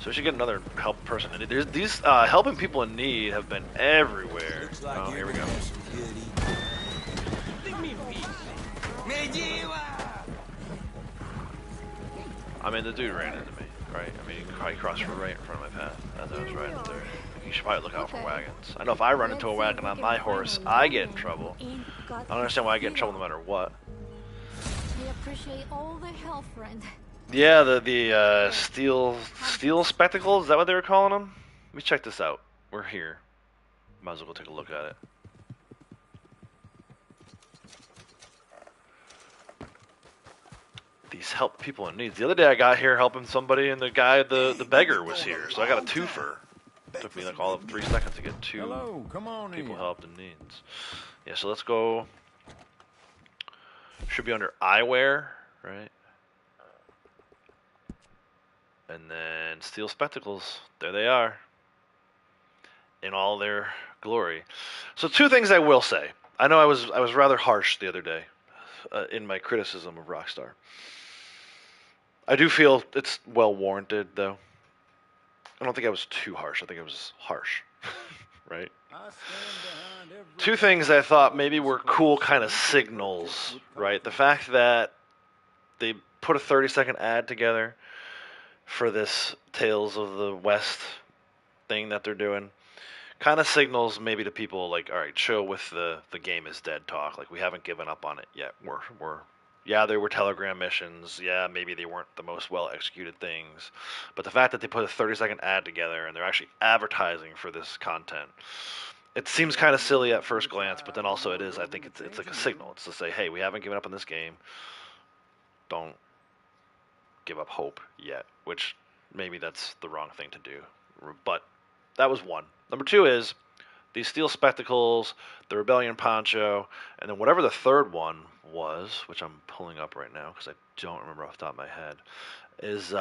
So we should get another help person. These helping people in need have been everywhere. Oh, here we go. I mean, the dude ran into me, right? I mean, he crossed right in front of my path as I was riding through. You should probably look out for wagons. I know if I run into a wagon on my horse, I get in trouble. I don't understand why I get in trouble no matter what. I appreciate all the help, friend. Yeah, the steel spectacles, is that what they were calling them? Let me check this out. We're here. Might as well go take a look at it. These help people in need. The other day I got here helping somebody, and the beggar was here, so I got a twofer. It took me like all of 3 seconds to get 2 people helped in needs. Yeah, so let's go. Should be under eyewear, right? And then steel spectacles. There they are. In all their glory. So 2 things I will say. I know I was rather harsh the other day in my criticism of Rockstar. I do feel it's well warranted, though. I don't think I was too harsh. I think I was harsh, right? Two things I thought maybe were cool kind of signals, right? The fact that they put a 30-second ad together for this Tales of the West thing that they're doing kind of signals maybe to people like, all right, chill with the game is dead talk. Like, we haven't given up on it yet. We're yeah, there were Telegram missions. Yeah, maybe they weren't the most well executed things, but the fact that they put a 30-second ad together and they're actually advertising for this content, it seems kind of silly at first glance, but then also it is. I think it's like a signal. It's to say, hey, we haven't given up on this game. Don't give up hope yet, which maybe that's the wrong thing to do. But that was one. Number two is these steel spectacles, the rebellion poncho, and then whatever the third one was, which I'm pulling up right now because I don't remember off the top of my head, is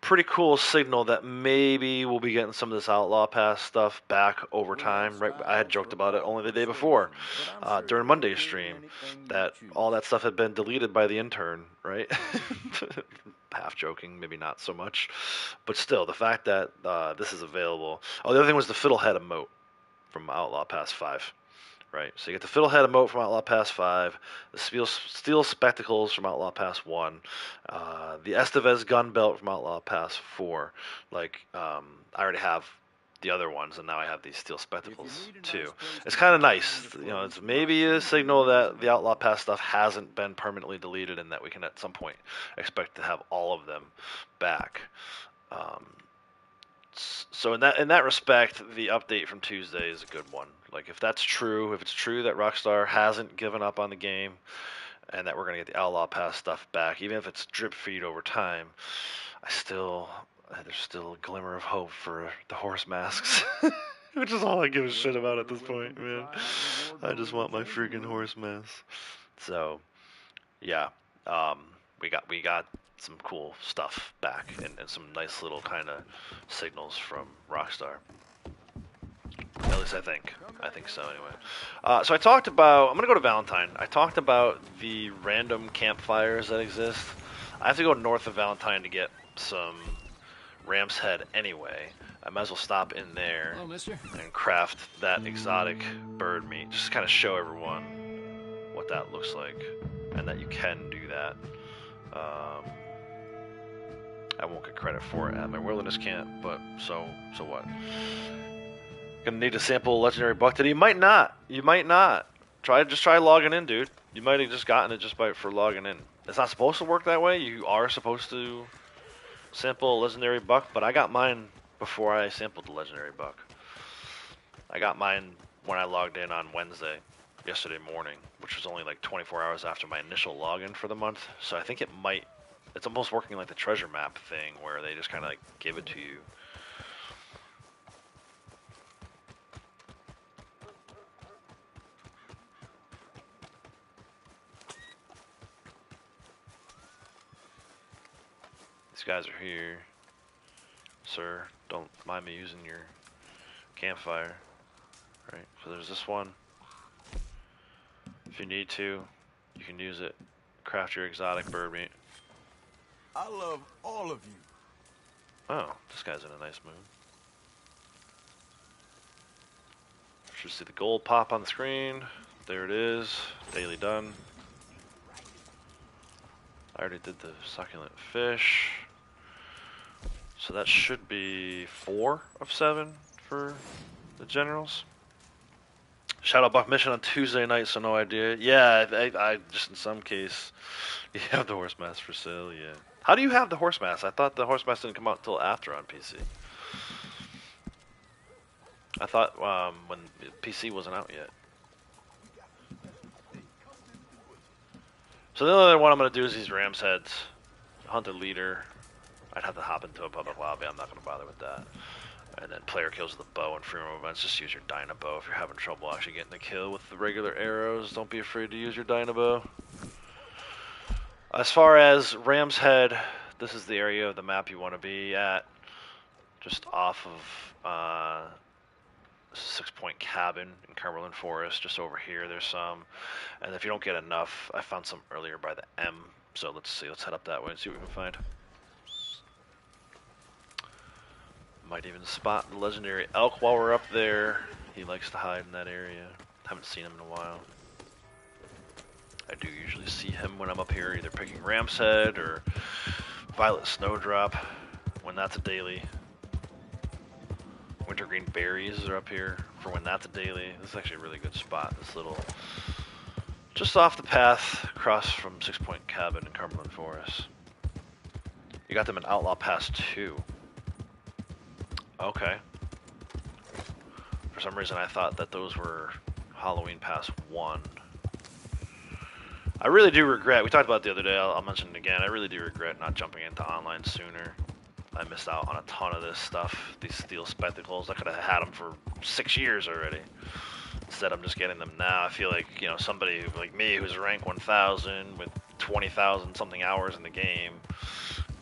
pretty cool signal that maybe we'll be getting some of this Outlaw Pass stuff back over time. Right, I had joked about it only the day before during Monday's stream that all that stuff had been deleted by the intern, right? Half joking, maybe not so much, but still, the fact that this is available. Oh, the other thing was the Fiddlehead emote from Outlaw Pass 5. Right, so you get the Fiddlehead emote from Outlaw Pass 5, the steel spectacles from Outlaw Pass 1, the Estevez gun belt from Outlaw Pass 4. Like, I already have the other ones, and now I have these steel spectacles too. It's kind of nice, you know. It's maybe a signal that the Outlaw Pass stuff hasn't been permanently deleted, and that we can at some point expect to have all of them back. So in that respect, the update from Tuesday is a good one. Like, if that's true, if it's true that Rockstar hasn't given up on the game, and that we're gonna get the Outlaw Pass stuff back, even if it's drip feed over time, there's still a glimmer of hope for the horse masks, which is all I give a shit about at this point, man. I just want my freaking horse mask. So, yeah, we got some cool stuff back and some nice little kind of signals from Rockstar. At least I think so anyway. So I talked about, I'm going to go to Valentine. I talked about the random campfires that exist. I have to go north of Valentine to get some Ram's Head anyway. I might as well stop in there and craft that exotic bird meat. Just to kind of show everyone what that looks like and that you can do that. I won't get credit for it at my wilderness camp, but so what? Gonna need to sample a legendary buck today. You might not. You might not. Just try logging in, dude. You might have just gotten it just for logging in. It's not supposed to work that way. You are supposed to sample a legendary buck, but I got mine before I sampled the legendary buck. I got mine when I logged in on Wednesday, yesterday morning, which was only like 24 hours after my initial login for the month. So I think it's almost working like the treasure map thing where they just kind of like give it to you. These guys are here. Sir, don't mind me using your campfire. Right, so there's this one. If you need to, you can use it. Craft your exotic bird meat. I love all of you. Oh, this guy's in a nice mood. Should see the gold pop on the screen. There it is. Daily done. I already did the succulent fish. So that should be 4 of 7 for the generals. Shadow Buck mission on Tuesday night, so no idea. Yeah, I just in some case, you have the horse mask for sale, yeah. How do you have the horse mask? I thought the horse mask didn't come out until after on PC. I thought when PC wasn't out yet. So the only other one I'm going to do is these Ram's Heads. Hunt a leader. I'd have to hop into a public lobby. I'm not going to bother with that. And then player kills with a bow and free roam events. Just use your Dynabow if you're having trouble actually getting the kill with the regular arrows. Don't be afraid to use your Dynabow. As far as Ram's Head, this is the area of the map you want to be at. Just off of 6-point cabin in Cumberland Forest, just over here. There's some, and if you don't get enough, I found some earlier by the M. So let's see. Let's head up that way and see what we can find. Might even spot the legendary elk while we're up there. He likes to hide in that area. Haven't seen him in a while. I do usually see him when I'm up here, either picking Ram's Head or Violet Snowdrop, when that's a daily. Wintergreen berries are up here for when that's a daily. This is actually a really good spot. This little, just off the path across from 6-point cabin in Cumberland Forest. You got them in Outlaw Pass 2. Okay. For some reason I thought that those were Halloween Pass 1. I really do regret, we talked about it the other day, I'll mention it again, I really do regret not jumping into online sooner. I missed out on a ton of this stuff, these steel spectacles. I could have had them for 6 years already. Instead, I'm just getting them now. I feel like, you know, somebody like me who's rank 1,000 with 20,000 something hours in the game,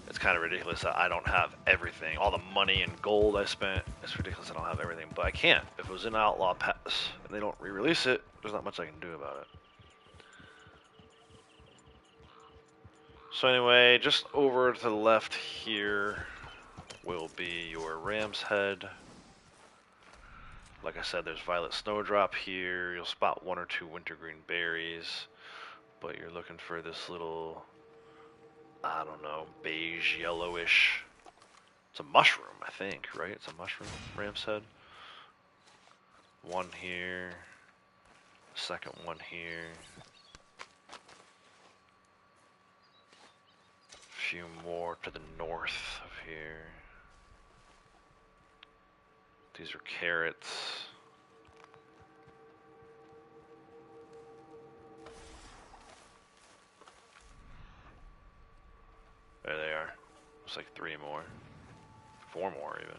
it's kind of ridiculous that I don't have everything. All the money and gold I spent, it's ridiculous I don't have everything. But I can't. If it was in Outlaw Pass and they don't re-release it, there's not much I can do about it. So anyway, just over to the left here will be your Ram's Head. Like I said, there's Violet Snowdrop here. You'll spot 1 or 2 wintergreen berries, but you're looking for this little, I don't know, beige, yellowish. It's a mushroom, I think, right? It's a mushroom, Ram's Head. One here, second one here. A few more to the north of here. These are carrots. There they are. Looks like 3 more. 4 more even.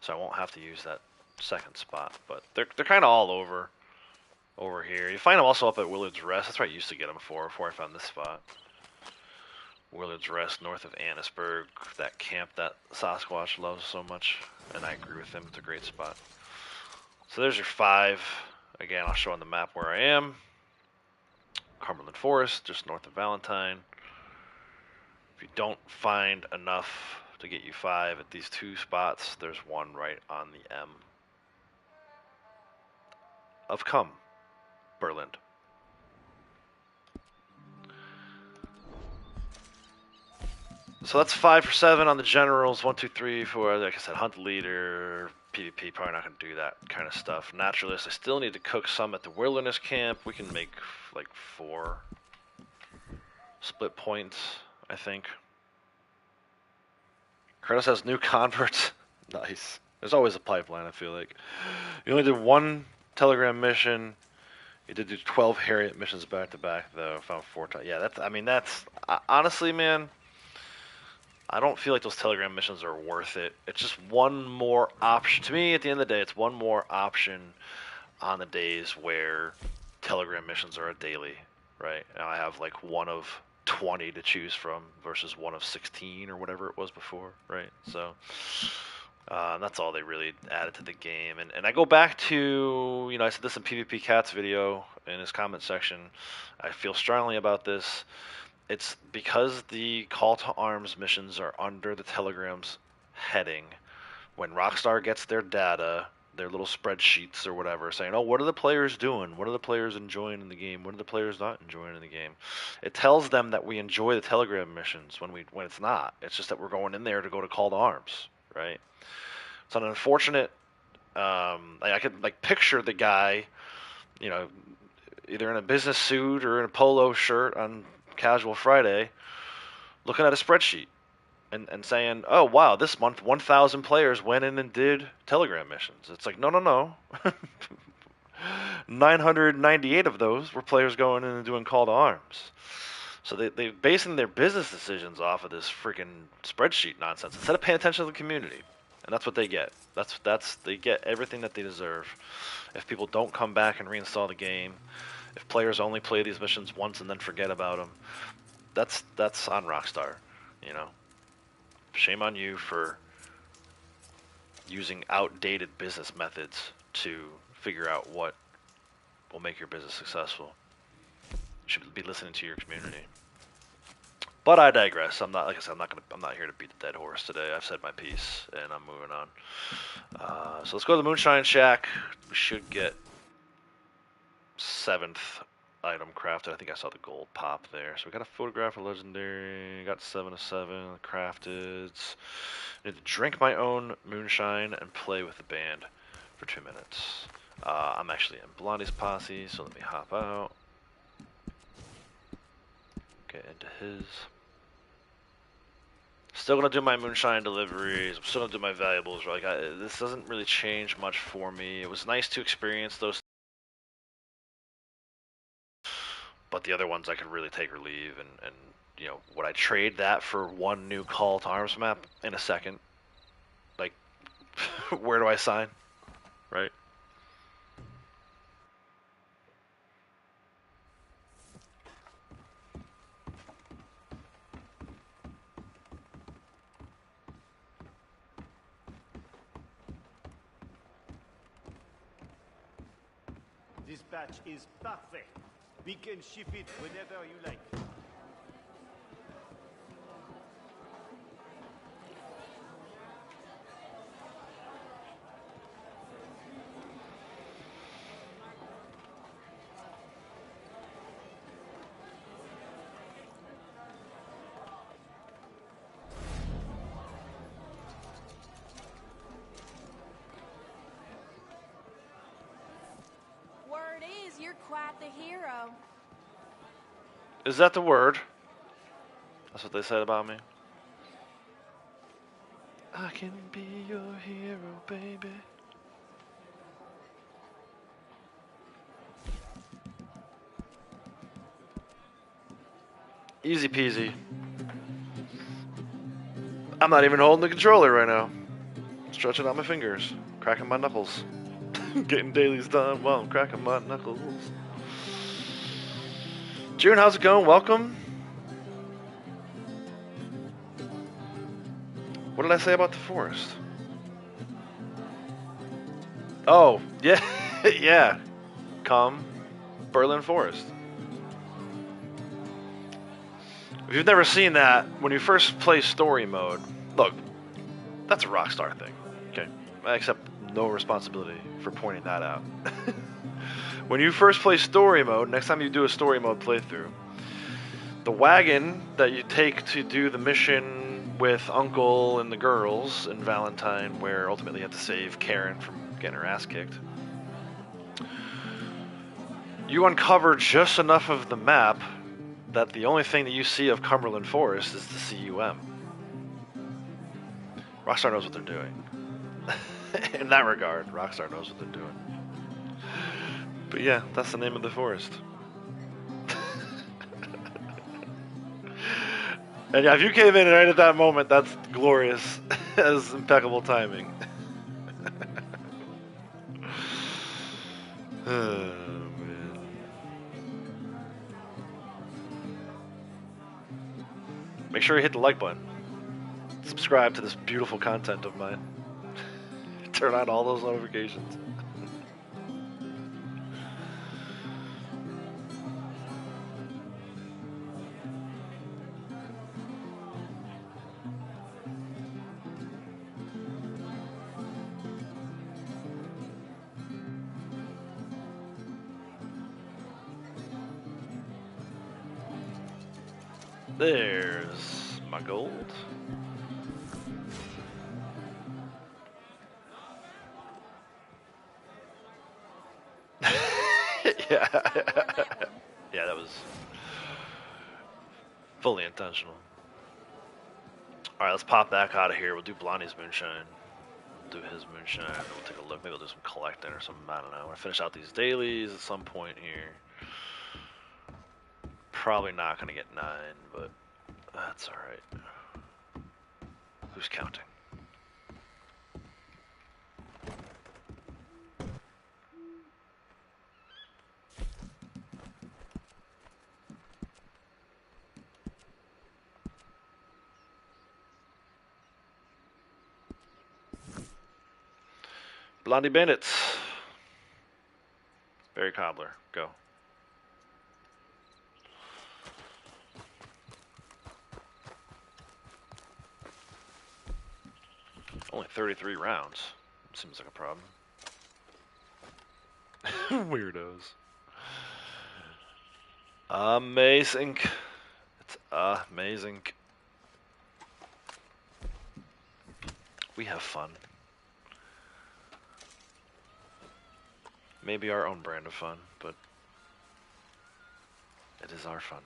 So I won't have to use that second spot, but they're kind of all over here. You find them also up at Willard's Rest. That's where I used to get them before I found this spot. Willard's Rest north of Annisburg, that camp that Sasquatch loves so much, and I agree with him, it's a great spot. So there's your 5. Again, I'll show on the map where I am. Cumberland Forest, just north of Valentine. If you don't find enough to get you 5 at these 2 spots, there's one right on the M of Cumberland. So that's 5 for 7 on the generals. 1, 2, 3, 4. Like I said, hunt the leader. PvP, probably not going to do that kind of stuff. Naturalist, I still need to cook some at the wilderness camp. We can make like 4 split points, I think. Kratos has new converts. Nice. There's always a pipeline, I feel like. You only did 1 Telegram mission. You did do 12 Harriet missions back to back, though. Found 4 times. Yeah, that's honestly, man, I don't feel like those Telegram missions are worth it. It's just one more option. To me, at the end of the day, it's one more option on the days where Telegram missions are a daily, right? And I have like 1 of 20 to choose from versus 1 of 16 or whatever it was before, right? So that's all they really added to the game. And I go back to, you know, I said this in PvP Cat's video in his comment section. I feel strongly about this. It's because the call to arms missions are under the Telegram's heading. When Rockstar gets their data, their little spreadsheets or whatever, saying, oh, what are the players doing? What are the players enjoying in the game? What are the players not enjoying in the game? It tells them that we enjoy the Telegram missions when it's not. It's just that we're going in there to go to call to arms, right? It's an unfortunate. I could like picture the guy, you know, either in a business suit or in a polo shirt on Casual Friday, looking at a spreadsheet and saying, oh wow, this month 1,000 players went in and did Telegram missions. It's like, no. 998 of those were players going in and doing call to arms. So they're basing their business decisions off of this freaking spreadsheet nonsense instead of paying attention to the community. And that's what they get. They get everything that they deserve. If people don't come back and reinstall the game, if players only play these missions once and then forget about them, that's on Rockstar, you know. Shame on you for using outdated business methods to figure out what will make your business successful. You should be listening to your community. But I digress. I'm not, like I said, I'm not here to beat the dead horse today. I've said my piece, and I'm moving on. So let's go to the Moonshine Shack. We should get 7th item crafted. I think I saw the gold pop there. So we got a photograph of legendary. Got 7 of 7 crafted. I need to drink my own moonshine and play with the band for 2 minutes. I'm actually in Blondie's posse, so let me hop out. Get into his. Still gonna do my moonshine deliveries. I'm still gonna do my valuables. Like this doesn't really change much for me. It was nice to experience those, but the other ones I could really take or leave. And you know, would I trade that for one new call to arms map in a second? Like, where do I sign? Right? This batch is perfect. We can ship it whenever you like. Word is, you're quite the hero. Is that the word? That's what they said about me. I can be your hero, baby. Easy peasy. I'm not even holding the controller right now. Stretching out my fingers, cracking my knuckles. Getting dailies done while I'm cracking my knuckles. June, how's it going? Welcome. What did I say about the forest? Oh, yeah, yeah. Come, Berlin Forest. If you've never seen that, when you first play story mode, look, that's a Rockstar thing, okay? I accept no responsibility for pointing that out. When you first play story mode, next time you do a story mode playthrough, the wagon that you take to do the mission with Uncle and the girls in Valentine, where ultimately you have to save Karen from getting her ass kicked, you uncover just enough of the map that the only thing that you see of Cumberland Forest is the CUM. Rockstar knows what they're doing. In that regard, Rockstar knows what they're doing. But yeah, that's the name of the forest. And yeah, if you came in right at that moment, that's glorious. That's impeccable timing. Oh, man. Make sure you hit the like button. Subscribe to this beautiful content of mine. Turn on all those notifications. There's my gold. Yeah. Yeah, that was fully intentional. Alright, let's pop back out of here. We'll do Blondie's moonshine. We'll do his moonshine. We'll take a look. Maybe we'll do some collecting or something. I don't know. I want to finish out these dailies at some point here. Probably not going to get 9, but that's alright. Who's counting? Blondie Bandits. Fairy Cobbler, go. Only 33 rounds. Seems like a problem. Weirdos. Amazing. It's amazing. We have fun. Maybe our own brand of fun, but it is our fun.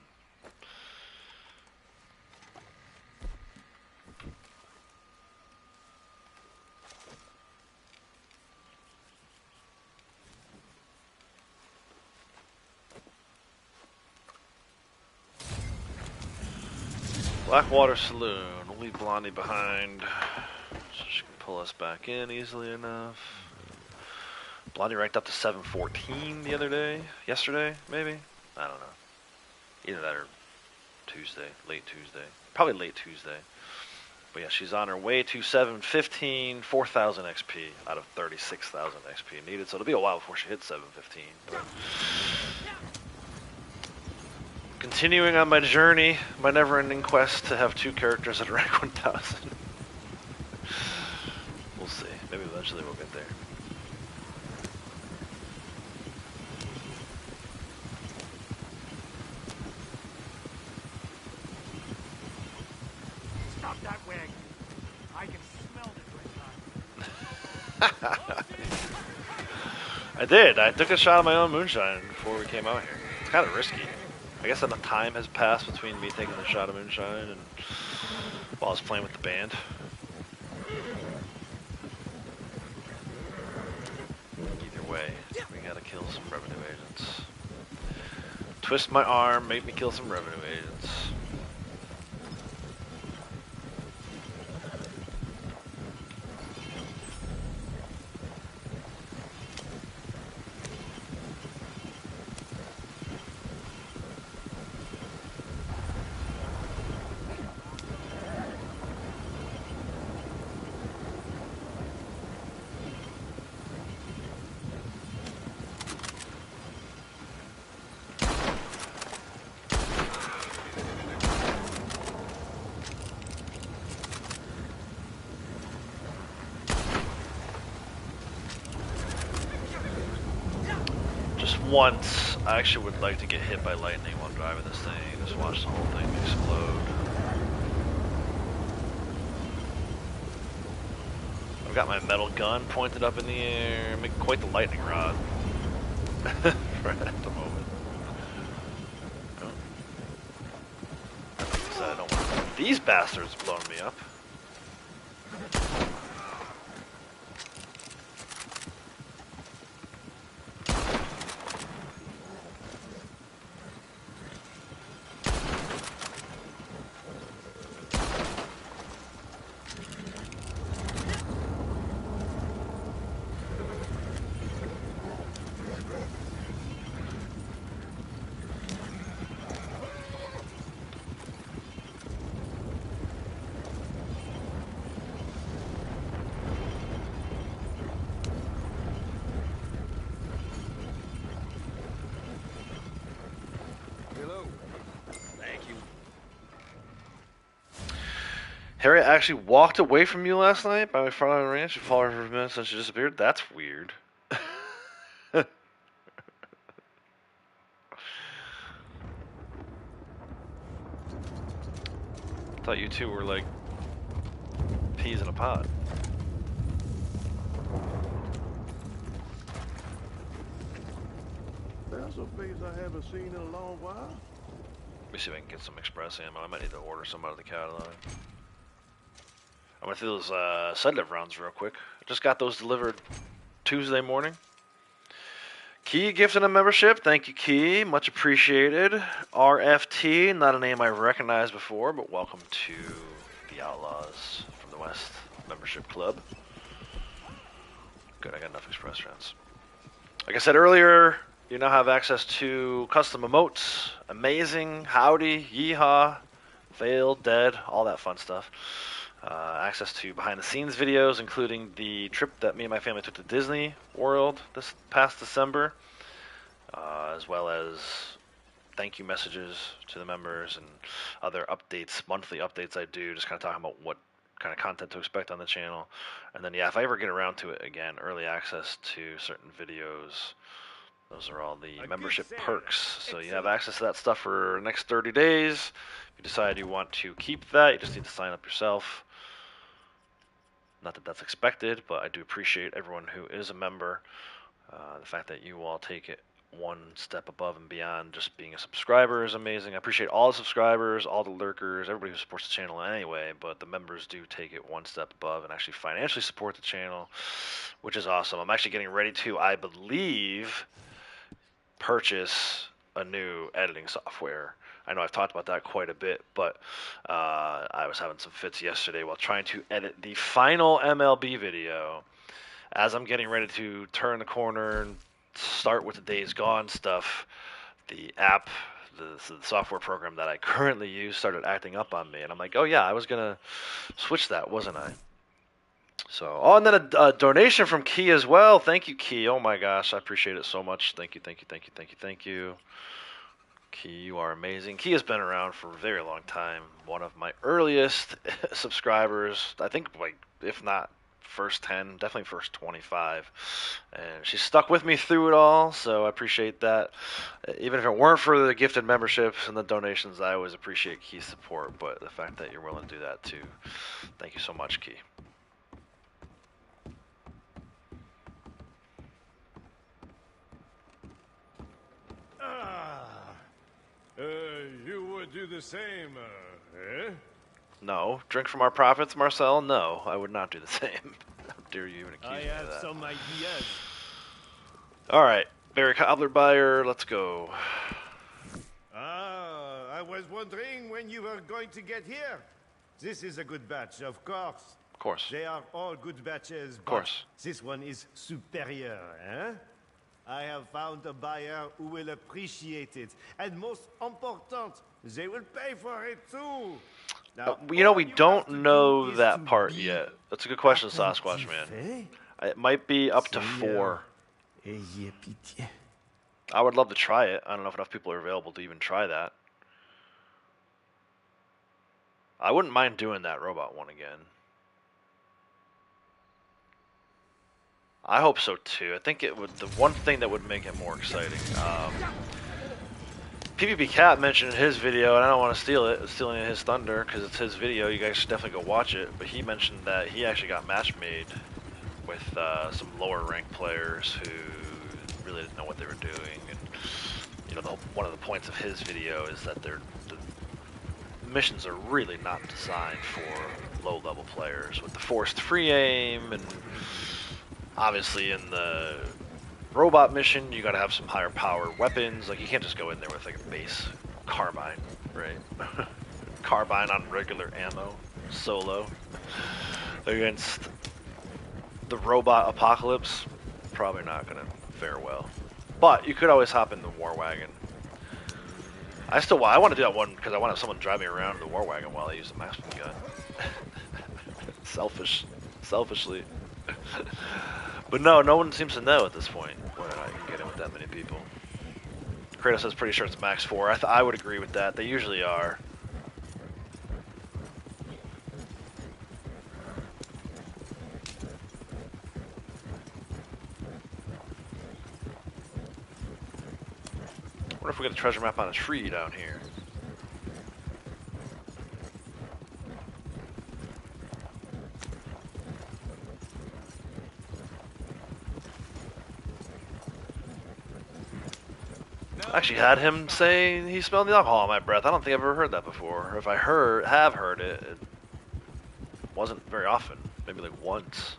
Blackwater Saloon. We'll leave Blondie behind so she can pull us back in easily enough. Blondie ranked up to 714 the other day. Yesterday, maybe? I don't know. Either that or Tuesday. Late Tuesday. Probably late Tuesday. But yeah, she's on her way to 715, 4,000 XP out of 36,000 XP needed. So it'll be a while before she hits 715. But continuing on my journey, my never-ending quest to have 2 characters at rank 1,000. We'll see. Maybe eventually we'll get there. Stop that wagon. I can smell it right now. I did. I took a shot of my own moonshine before we came out here. It's kind of risky. I guess enough time has passed between me taking the shot of moonshine and while I was playing with the band. Either way, we gotta kill some revenue agents. Twist my arm, make me kill some revenue agents. Once, I actually would like to get hit by lightning while driving this thing, just watch the whole thing explode. I've got my metal gun pointed up in the air, make quite the lightning rod right at the moment. Oh. I don't want these bastards blowing me up. Harriet actually walked away from you last night by my front line ranch. You followed her for a minute since she disappeared? That's weird. Thought you two were like peas in a pod. There's some things I haven't seen in a long while. Let me see if I can get some express ammo. I might need to order some out of the catalog. I went through those send-up rounds real quick. I just got those delivered Tuesday morning. Key gifted a membership. Thank you, Key. Much appreciated. RFT, not a name I recognized before, but welcome to the Outlaws from the West membership club. Good, I got enough express rounds. Like I said earlier, you now have access to custom emotes. Amazing, howdy, yeehaw, fail, dead, all that fun stuff. Access to behind-the-scenes videos, including the trip that me and my family took to Disney World this past December. as well as thank you messages to the members and other updates, monthly updates I do, just kind of talking about what kind of content to expect on the channel. And then, yeah, if I ever get around to it again, early access to certain videos. Those are all the membership perks. So you have access to that stuff for the next 30 days. If you decide you want to keep that, you just need to sign up yourself. Not that that's expected, but I do appreciate everyone who is a member. The fact that you all take it one step above and beyond just being a subscriber is amazing. I appreciate all the subscribers, all the lurkers, everybody who supports the channel anyway, but the members do take it one step above and actually financially support the channel, which is awesome. I'm actually getting ready to, I believe, purchase a new editing software. I know I've talked about that quite a bit, but I was having some fits yesterday while trying to edit the final MLB video. As I'm getting ready to turn the corner and start with the Days Gone stuff, the app, the software program that I currently use started acting up on me, and I'm like, oh yeah, I was gonna switch that, wasn't I? So, oh, and then a donation from Key as well. Thank you, Key. Oh my gosh, I appreciate it so much. Thank you, thank you, thank you, thank you, thank you. Key, you are amazing. Key has been around for a very long time. One of my earliest subscribers. I think, like, if not first 10, definitely first 25. And she's stuck with me through it all, so I appreciate that. Even if it weren't for the gifted memberships and the donations, I always appreciate Key's support. But the fact that you're willing to do that too, thank you so much, Key. You would do the same, eh? No. Drink from our profits, Marcel? No, I would not do the same. How dare you even accuse I me of have that? some ideas. Alright, Barry Cobbler buyer, let's go. I was wondering when you were going to get here. This is a good batch, of course. Of course. They are all good batches, Of course. this one is superior, eh? I have found a buyer who will appreciate it. And most important, they will pay for it too. Now, You know, all we you have don't to do know is that to part be yet. That's a good question, Sasquatch attentif, Man. It might be up to Seigneur, 4. ayez pitié. I would love to try it. I don't know if enough people are available to even try that. I wouldn't mind doing that robot one again. I hope so too. I think it would. The one thing that would make it more exciting. PvP Cat mentioned in his video, and I don't want to steal it, stealing his thunder because it's his video. You guys should definitely go watch it. But he mentioned that he actually got match made with some lower ranked players who really didn't know what they were doing. And you know, one of the points of his video is that the missions are really not designed for low level players with the forced free aim, and obviously in the robot mission you gotta have some higher power weapons. Like, you can't just go in there with like a base carbine, right? Carbine on regular ammo solo against the robot apocalypse, probably not gonna fare well. But you could always hop in the war wagon. I want to do that one because I want to have someone drive me around in the war wagon while I use the maximum gun. Selfishly. But no one seems to know at this point whether or not you can get in with that many people. Kratos says pretty sure it's max 4. I would agree with that. They usually are. I wonder if we get a treasure map on a tree down here. I actually had him say he smelled the alcohol in my breath. I don't think I've ever heard that before. Or if I have heard it, it wasn't very often. Maybe like once.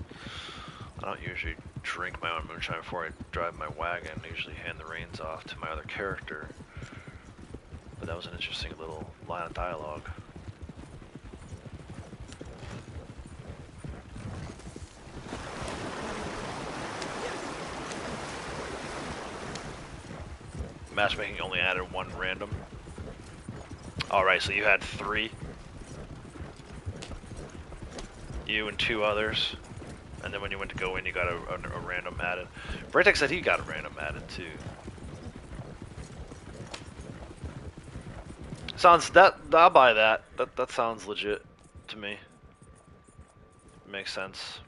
I don't usually drink my own moonshine before I drive my wagon. I usually hand the reins off to my other character. But that was an interesting little line of dialogue. Matchmaking only added 1 random. Alright, so you had 3. You and 2 others. And then when you went to go in, you got a random added. Braytech said he got a random added too. Sounds that I'll buy that. That sounds legit to me. Makes sense.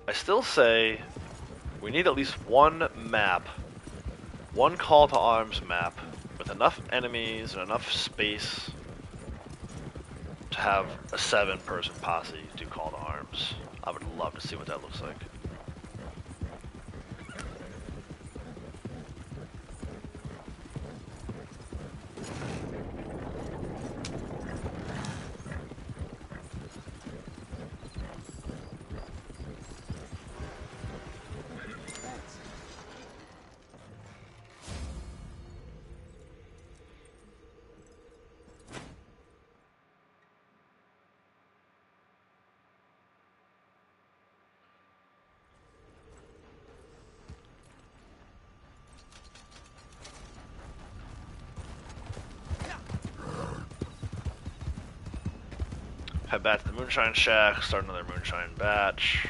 I still say we need at least one map, one call to arms map with enough enemies and enough space to have a 7-person posse do call to arms. I would love to see what that looks like. Head back to the Moonshine Shack, start another Moonshine batch,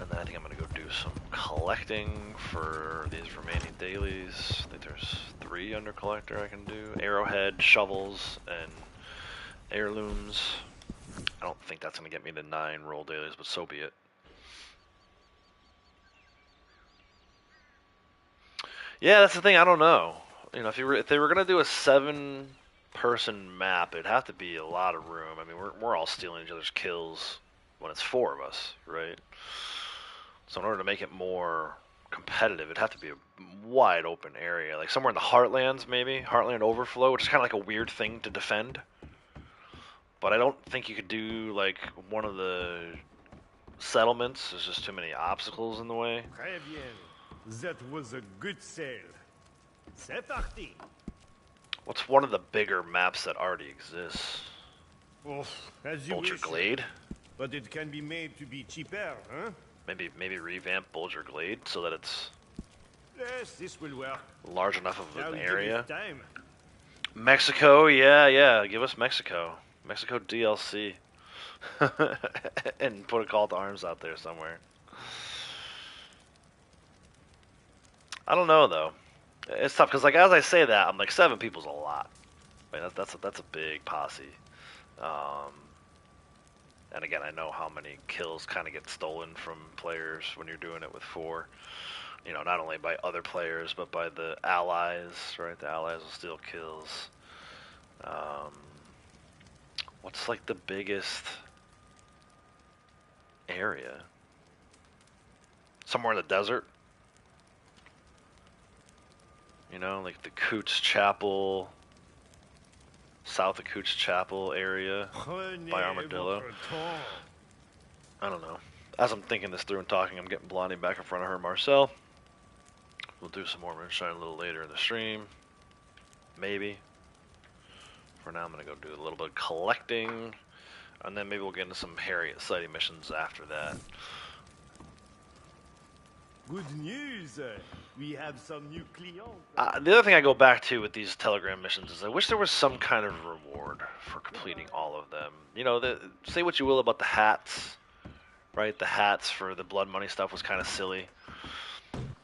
and then I think I'm going to go do some collecting for these remaining dailies. I think there's 3 under collector I can do. Arrowhead, shovels, and heirlooms. I don't think that's going to get me to 9 roll dailies, but so be it. Yeah, that's the thing, I don't know. You know, if they were going to do a 7-person map, it'd have to be a lot of room. I mean, we're all stealing each other's kills when it's 4 of us, right? So in order to make it more competitive, it'd have to be a wide open area, like somewhere in the Heartlands, maybe Heartland Overflow, which is kind of like a weird thing to defend. But I don't think you could do like one of the settlements. There's just too many obstacles in the way. Très bien. That was a good sale. C'est parti. What's one of the bigger maps that already exists? Oh, as you Bulger wish. Glade? But it can be made to be cheaper, huh? Maybe revamp Bulger Glade so that it's Yes, this will work. large enough of Now an give area. it time. Mexico, yeah, give us Mexico. Mexico DLC. And put a call to arms out there somewhere. I don't know though. It's tough because, like, as I say that, I'm like 7 people's a lot. I mean, that's a big posse. And again, I know how many kills kind of get stolen from players when you're doing it with 4. You know, not only by other players but by the allies, right? The allies will steal kills. What's like the biggest area? Somewhere in the desert? You know, like the Coots Chapel, south of Coots Chapel area by Armadillo. I don't know. As I'm thinking this through and talking, I'm getting Blondie back in front of her, Marcel. We'll do some more Moonshine a little later in the stream. Maybe. For now, I'm going to go do a little bit of collecting. And then maybe we'll get into some Harriet sighting missions after that. Good news. We have some new clients. The other thing I go back to with these Telegram missions is I wish there was some kind of reward for completing all of them. You know, say what you will about the hats, right? The hats for the blood money stuff was kind of silly.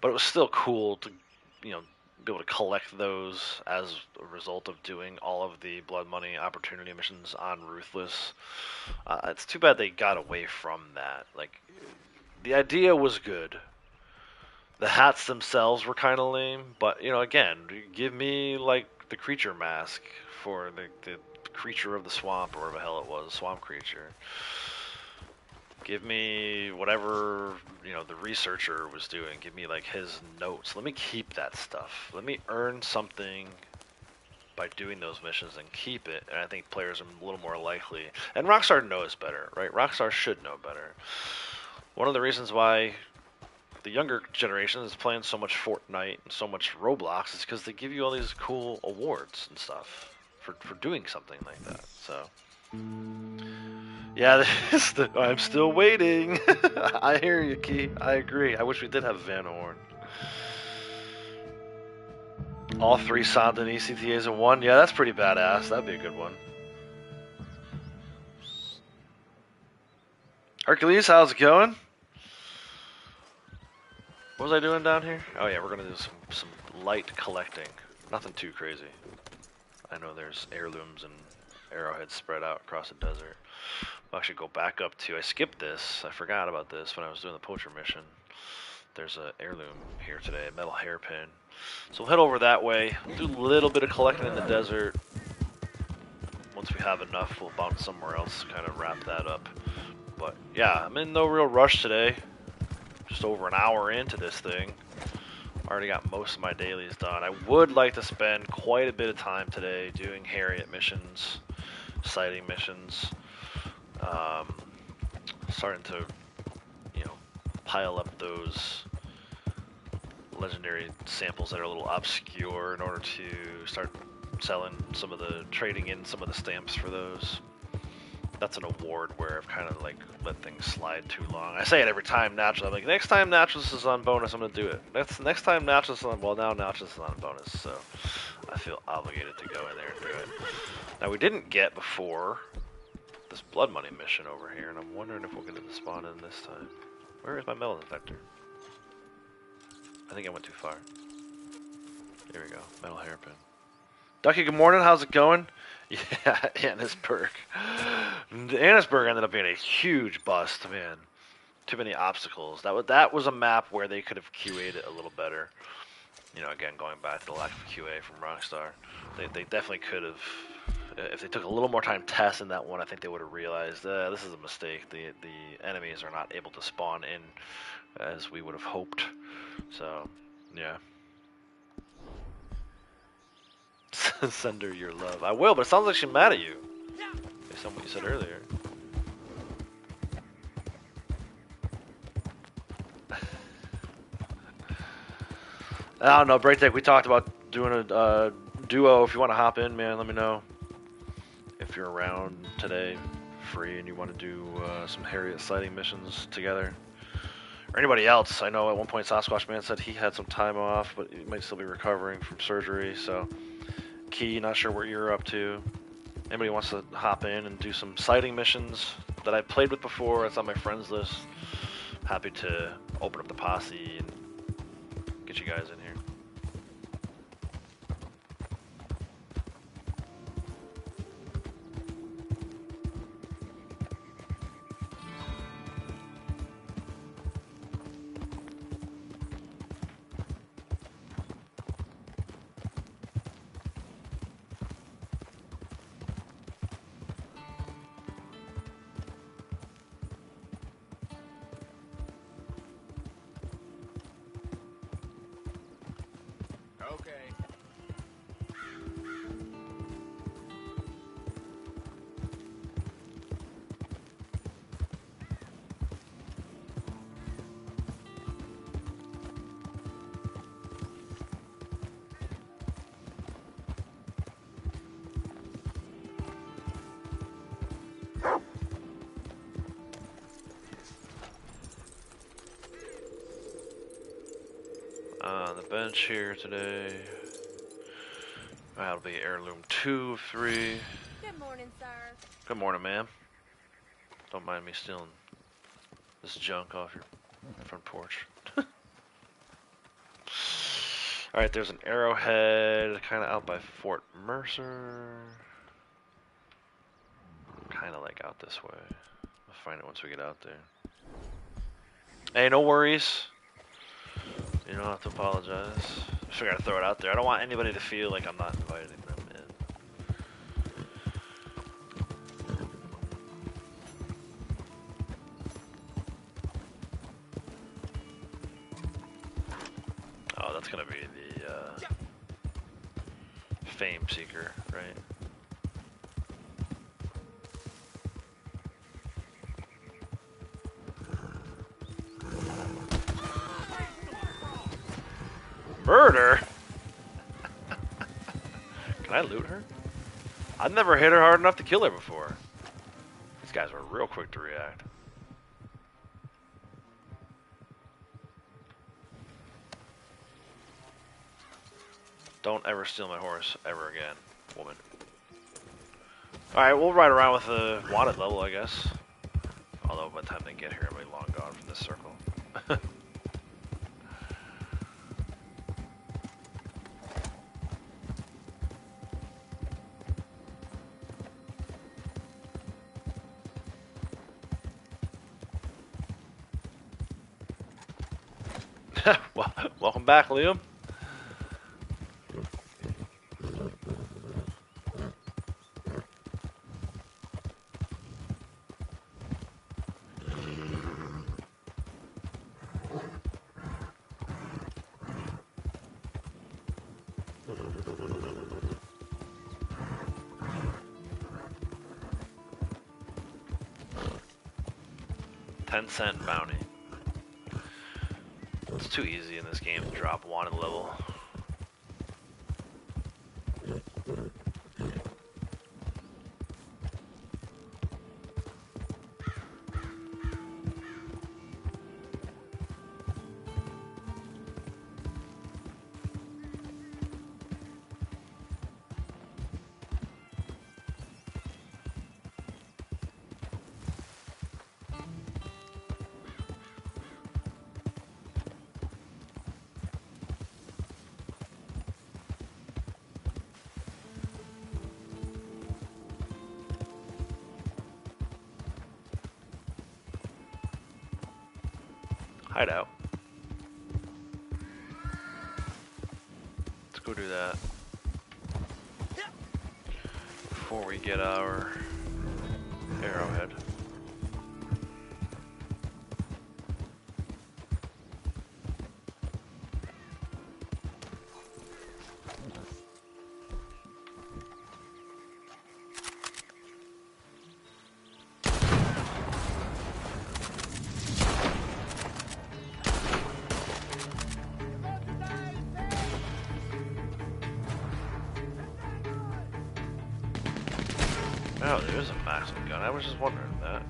But it was still cool to, you know, be able to collect those as a result of doing all of the blood money opportunity missions on Ruthless. It's too bad they got away from that. Like, the idea was good. The hats themselves were kind of lame, but, you know, again, give me, like, the creature mask for the creature of the swamp, or whatever the hell it was, swamp creature. Give me whatever, you know, the researcher was doing. Give me, like, his notes. Let me keep that stuff. Let me earn something by doing those missions and keep it, and I think players are a little more likely. And Rockstar knows better, right? Rockstar should know better. One of the reasons why the younger generation is playing so much Fortnite and so much Roblox is because they give you all these cool awards and stuff for doing something like that. So, yeah, I'm still waiting. I hear you, Key. I agree. I wish we did have Van Horn. All 3 Sonda ECTAs in one? Yeah, that's pretty badass. That'd be a good one. Hercules, how's it going? What was I doing down here? Oh yeah, we're gonna do some light collecting. Nothing too crazy. I know there's heirlooms and arrowheads spread out across the desert. I'll actually go back up to, I skipped this, I forgot about this when I was doing the poacher mission. There's a heirloom here today, a metal hairpin. So we'll head over that way, we'll do a little bit of collecting in the desert. Once we have enough, we'll bounce somewhere else, kind of wrap that up. But yeah, I'm in no real rush today. Just over an hour into this thing. Already got most of my dailies done. I would like to spend quite a bit of time today doing Harriet missions, sighting missions. Starting to, you know, pile up those legendary samples that are a little obscure in order to start selling some of the, trading in some of the stamps for those. That's an award where I've kind of like let things slide too long. I say it every time naturally. I'm like, next time Naturalist is on bonus, I'm going to do it. Next time Naturalist is on, well now Naturalist is on bonus, so I feel obligated to go in there and do it. Now we didn't get before this blood money mission over here, and I'm wondering if we'll get it to spawn in this time. Where is my metal detector? I think I went too far. Here we go, metal hairpin. Ducky, good morning, how's it going? Yeah, Annisburg. Annisburg ended up being a huge bust, man. Too many obstacles. That was a map where they could have QA'd it a little better. You know, again, going back to the lack of QA from Rockstar. They definitely could have, if they took a little more time testing that one, I think they would have realized, this is a mistake. The enemies are not able to spawn in as we would have hoped. So, yeah. Send her your love. I will, but it sounds like she's mad at you. Based on what you said earlier. I don't know, Breaktech, we talked about doing a duo. If you want to hop in, man, let me know. If you're around today, free, and you want to do some Harriet sighting missions together. Or anybody else. I know at one point Sasquatch Man said he had some time off, but he might still be recovering from surgery, so... Key, not sure what you're up to. Anybody wants to hop in and do some sighting missions that I've played with before, it's on my friends list. Happy to open up the posse and get you guys in here. On the bench here today. That'll be heirloom 2 of 3. Good morning, sir. Good morning, ma'am. Don't mind me stealing this junk off your front porch. Alright, there's an arrowhead kind of out by Fort Mercer. Kind of like out this way. We'll find it once we get out there. Hey, no worries. You don't have to apologize. Just figured I'd throw it out there. I don't want anybody to feel like I'm not inviting them in. Oh, that's gonna be the Fame Seeker, right? Murder? Can I loot her? I've never hit her hard enough to kill her before. These guys were real quick to react. Don't ever steal my horse ever again, woman. Alright, we'll ride around with the wanted level, I guess. Although by the time they get here, I'll be long gone from this circle. Well, welcome back, Liam. $10 bounty. It's too easy in this game to drop wanted level. Hideout. Let's go do that before we get our arrowhead. Oh, there is a maximum gun. I was just wondering that.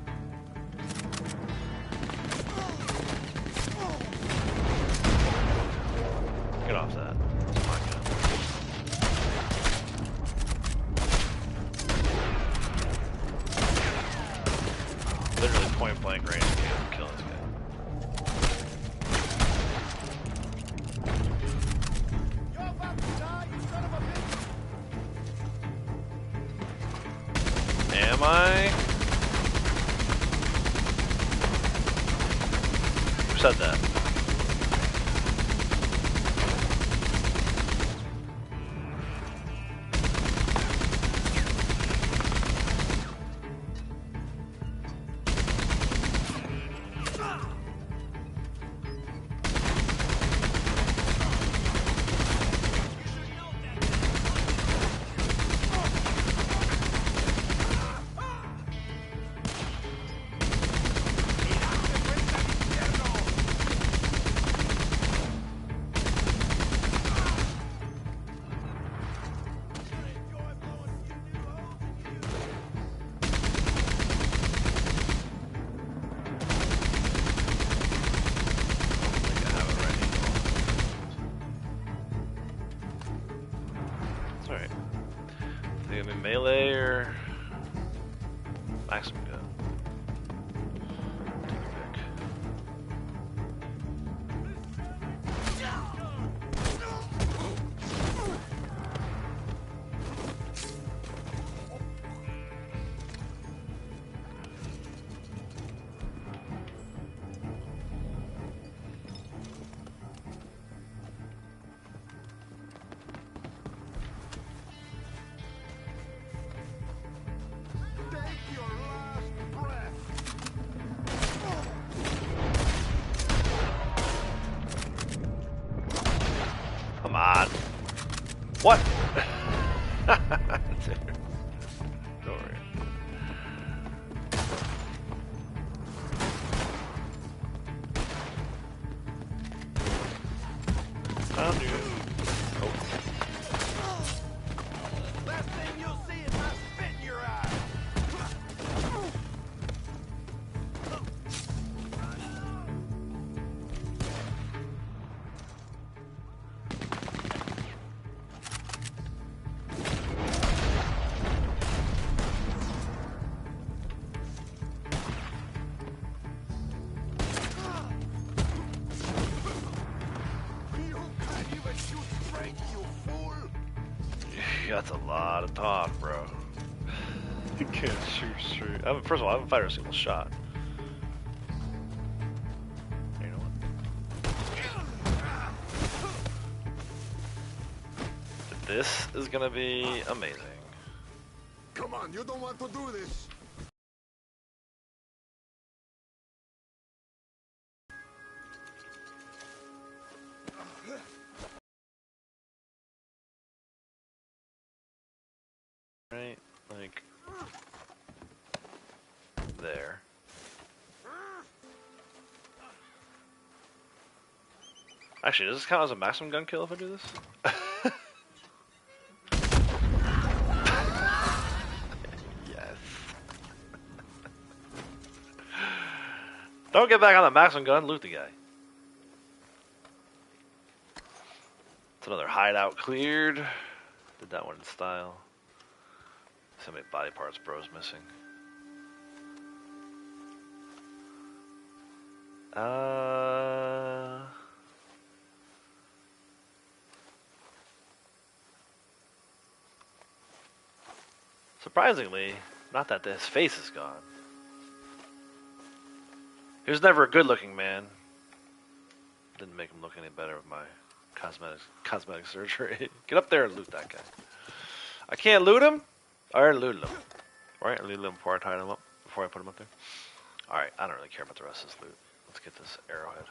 Get off that. It's my gun. Literally point blank range can't kill this guy. You're about to die, you son of a bitch! Am I? Who said that? Alright. Think I'm in melee or maximum gun? Take a pick. Take your last breath! Come on. What? Dude. Don't worry. Found you. Oh. Last thing you'll see is my spit in your eye! You can't even shoot straight, you fool! That's a lot of talk, bro. You can't shoot straight. First of all, I haven't fired a single shot. You know what? This is gonna be amazing. Come on, you don't want to do this. Right? Like there. Actually, does this count as a maximum gun kill if I do this? Yes. Don't get back on the maximum gun, loot the guy. It's another hideout cleared. Did that one in style. So many body parts bro's missing. Surprisingly, not that his face is gone. He was never a good-looking man. Didn't make him look any better with my cosmetic surgery. Get up there and loot that guy. I can't loot him? I already looted him. Alright, I looted him before I tied him up, before I put him up there. Alright, I don't really care about the rest of this loot. Let's get this arrowhead.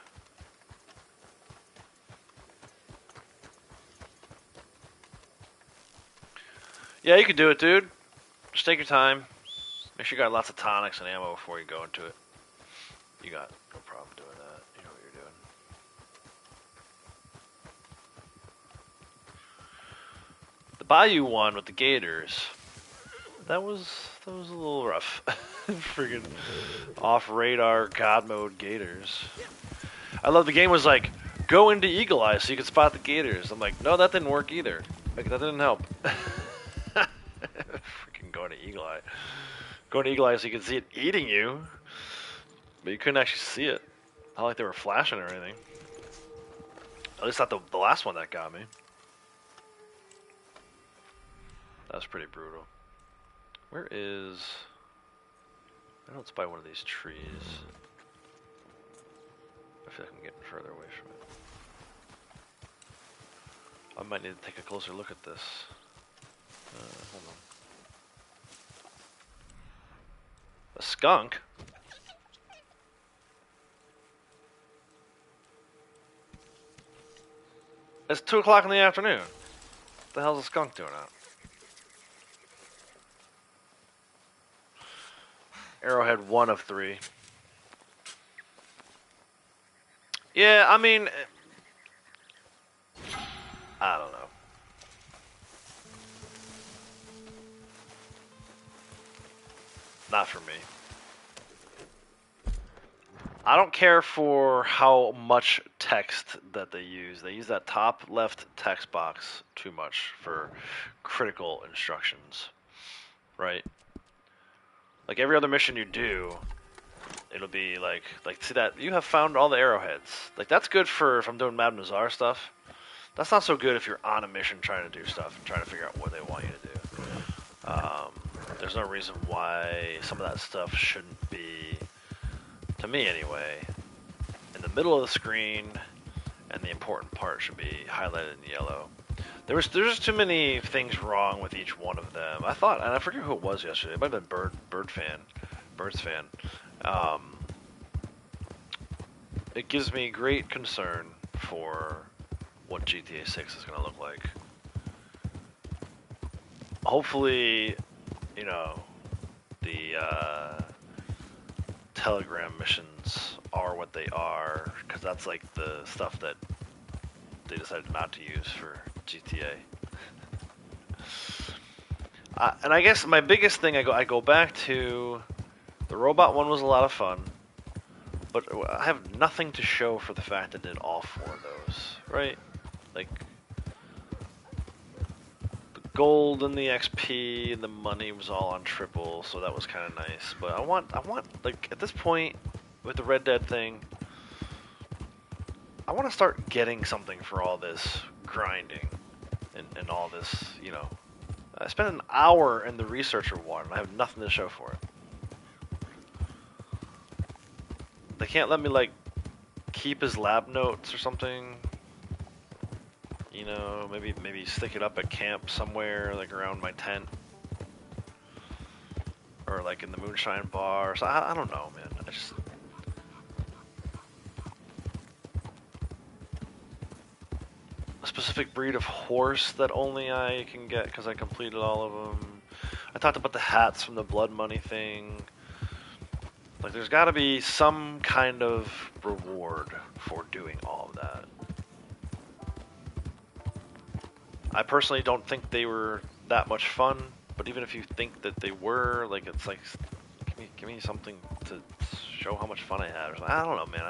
Yeah, you can do it, dude. Just take your time. Make sure you got lots of tonics and ammo before you go into it. You got no problem doing that. You know what you're doing. The Bayou one with the gators. That was a little rough. Friggin' off radar God mode gators. I love the game was like, go into Eagle Eye so you can spot the gators. I'm like, no, that didn't work either. Like that didn't help. Freaking going to Eagle Eye. Going to Eagle Eye so you can see it eating you. But you couldn't actually see it. Not like they were flashing or anything. At least not the last one that got me. That was pretty brutal. Where is... I know it's by one of these trees. I feel like I'm getting further away from it. I might need to take a closer look at this. Hold on. A skunk? It's 2 o'clock in the afternoon. What the hell's a skunk doing out? Arrowhead 1 of 3. Yeah, I mean... I don't know. Not for me. I don't care for how much text that they use. They use that top left text box too much for critical instructions, right? Like every other mission you do, it'll be like see that you have found all the arrowheads. Like that's good for if I'm doing Madame Nazar stuff. That's not so good if you're on a mission trying to do stuff and trying to figure out what they want you to do. There's no reason why some of that stuff shouldn't be, to me anyway, in the middle of the screen, and the important part should be highlighted in yellow. There's just too many things wrong with each one of them. I thought, and I forget who it was yesterday. It might have been Bird's fan. It gives me great concern for what GTA 6 is going to look like. Hopefully, you know, the Telegram missions are what they are, because that's like the stuff that they decided not to use for GTA. And I guess my biggest thing, I go back to the robot one was a lot of fun, but I have nothing to show for the fact that I did all 4 of those, right? Like the gold and the XP and the money was all on triple, so that was kind of nice. But I want like at this point with the Red Dead thing, I want to start getting something for all this grinding and all this, you know. I spent an hour in the researcher one and I have nothing to show for it. They can't let me like keep his lab notes or something. You know, maybe stick it up at camp somewhere, like around my tent, or like in the moonshine bar. So I don't know, man. I just a specific breed of horse that only I can get because I completed all of them. I talked about the hats from the blood money thing. Like, there's got to be some kind of reward for doing all of that. I personally don't think they were that much fun, but even if you think that they were, like, it's like, give me something to show how much fun I had or something. I don't know, man.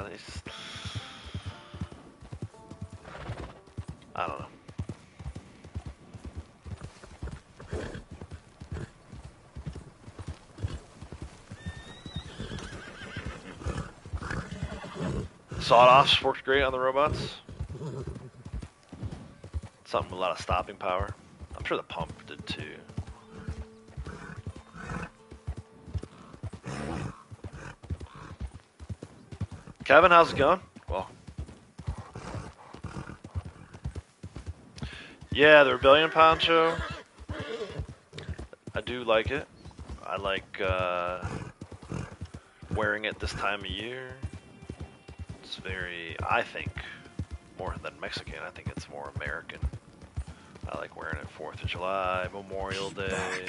I don't know. Sawed-offs worked great on the robots. Something with a lot of stopping power. I'm sure the pump did too. Kevin, how's it going? Well, yeah, the Rebellion poncho. I do like it. I like wearing it this time of year. It's very, I think, more than Mexican. I think it's more American. I like wearing it 4th of July, Memorial Day,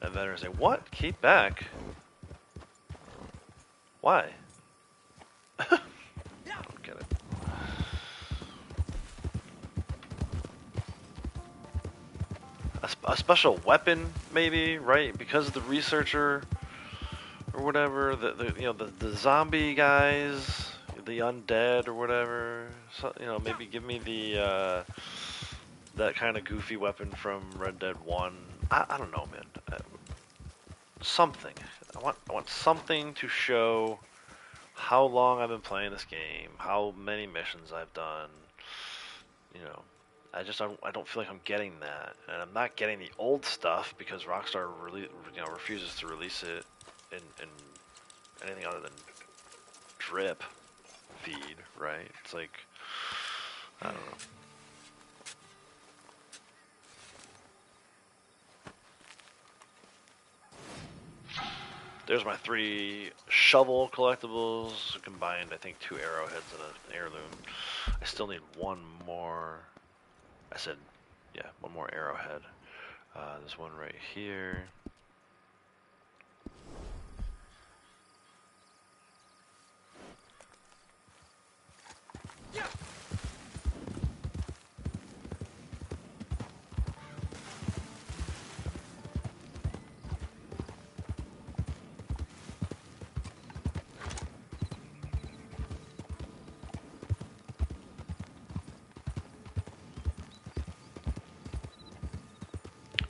and Veterans Day. What? Keep back? Why? I don't get it. A special weapon, maybe, right? Because the researcher or whatever, the zombie guys, the undead or whatever. So, you know, maybe give me the that kind of goofy weapon from Red Dead 1. I don't know, man. Something. I want something to show how long I've been playing this game, how many missions I've done. You know, I don't feel like I'm getting that, and I'm not getting the old stuff because Rockstar really, refuses to release it in anything other than drip feed, right? It's like, I don't know. There's my 3 shovel collectibles, combined I think 2 arrowheads and an heirloom. I still need one more, I said, yeah, one more arrowhead. There's one right here.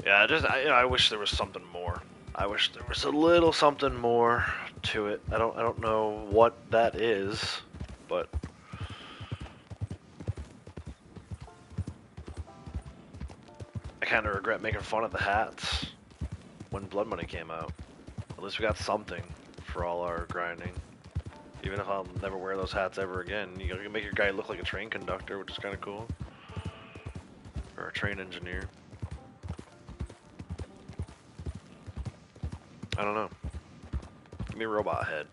Yeah, I wish there was something more. I wish there was a little something more to it. I don't know what that is, but I kind of regret making fun of the hats when Blood Money came out. At least we got something for all our grinding. Even if I'll never wear those hats ever again, you can make your guy look like a train conductor, which is kind of cool, or a train engineer. I don't know. Give me a robot head.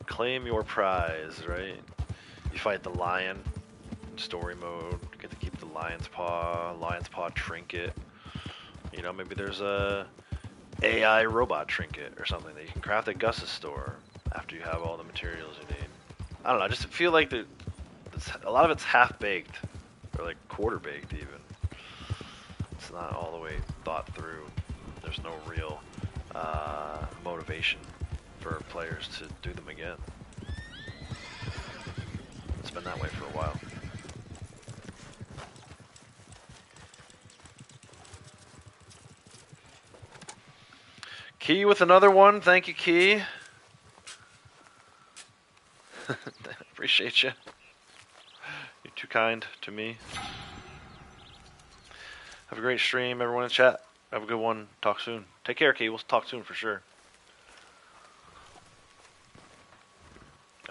Claim your prize, right? You fight the lion in story mode. You get to keep the lion's paw trinket. You know, maybe there's a AI robot trinket or something that you can craft at Gus's store after you have all the materials you need. I don't know. I just feel like a lot of it's half-baked, or like quarter-baked even. It's not all the way thought through. There's no real motivation for players to do them again. It's been that way for a while. Key with another one. Thank you, Key. Appreciate you. You're too kind to me. Have a great stream, everyone in chat. Have a good one. Talk soon. Take care, Key. We'll talk soon for sure.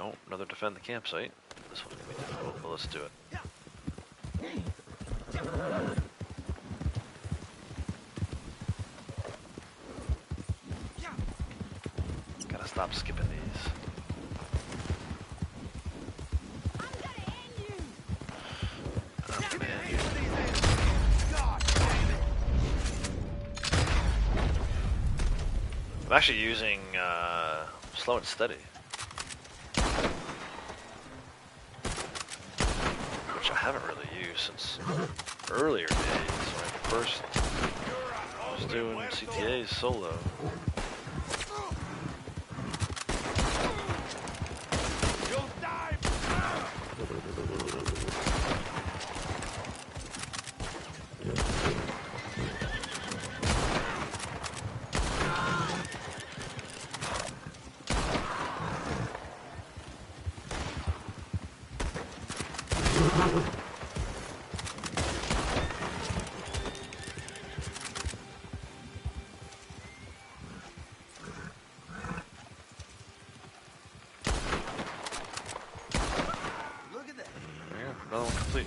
Oh, another defend the campsite. This one's gonna be difficult, but let's do it. Gotta stop skipping these. Oh, man. I'm actually using slow and steady, which I haven't really used since earlier days when I first was doing CTAs solo. You'll die! Yeah, another one complete.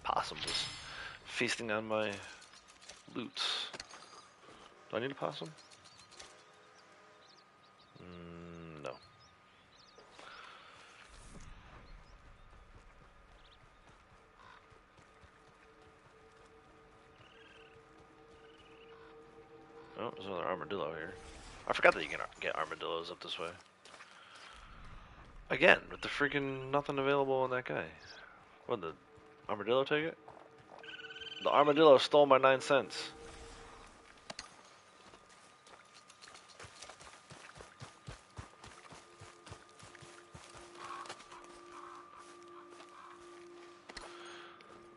Possum was feasting on my loot. Do I need a possum? No. Oh, there's another armadillo here. I forgot that you can get armadillos up this way. Again, with the freaking nothing available on that guy. What, the armadillo take it? The armadillo stole my 9 cents.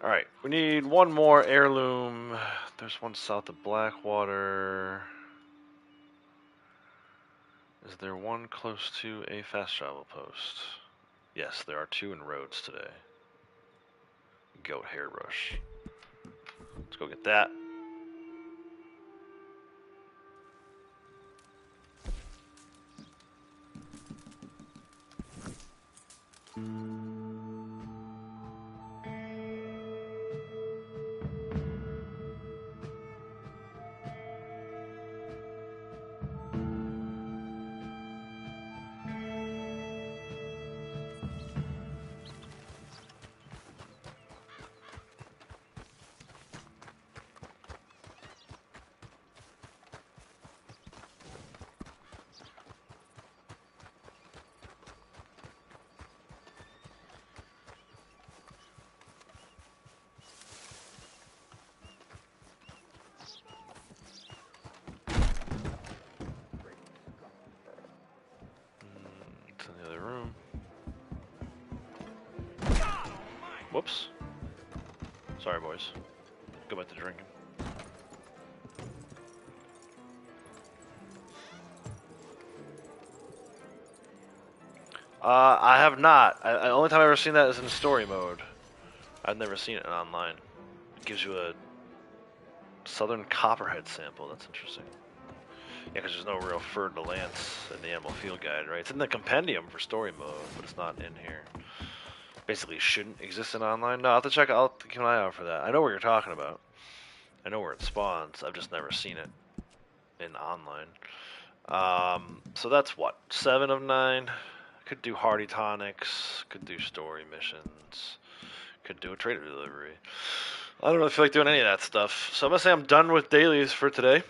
Alright, we need one more heirloom. There's one south of Blackwater. Is there one close to a fast travel post? Yes, there are 2 in Rhodes today. Goat hairbrush. Let's go get that. It's in the other room. Whoops. Sorry, boys. Go back to drinking. I have not. The only time I've ever seen that is in story mode. I've never seen it online. It gives you a southern copperhead sample. That's interesting. Yeah, because there's no real fur de lance in the animal field guide, right? It's in the compendium for story mode, but it's not in here. Basically, it shouldn't exist in online. No, I'll have to check. I'll keep an eye out for that. I know what you're talking about. I know where it spawns. I've just never seen it in online. So that's what? 7 of 9. Could do Hardy Tonics. Could do story missions. Could do a trader delivery. I don't really feel like doing any of that stuff. So I'm going to say I'm done with dailies for today.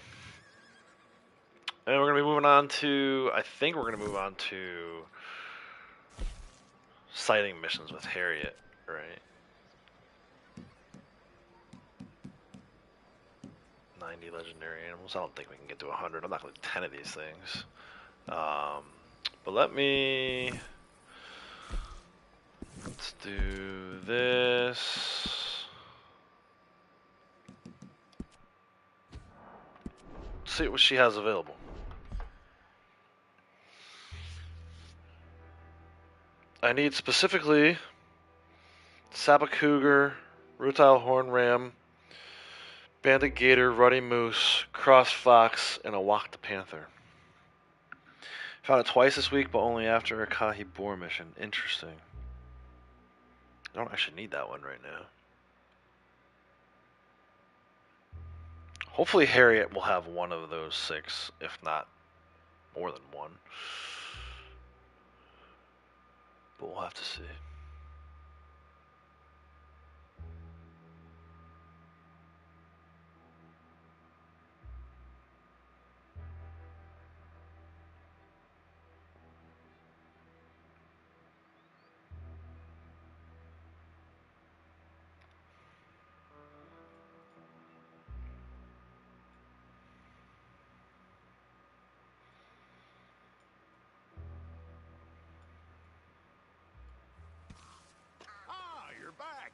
And we're going to be moving on to... I think we're going to move on to... sighting missions with Harriet, right? 90 legendary animals. I don't think we can get to 100. I'm not going to do 10 of these things. But let me... Let's do this. See what she has available. I need specifically Saba Cougar, Rutile Horn Ram, Bandit Gator, Ruddy Moose, Cross Fox, and a Walk the Panther. Found it twice this week, but only after a Kahi Boar mission. Interesting. I don't actually need that one right now. Hopefully Harriet will have one of those 6, if not more than one. But we'll have to see. Ah, you're back.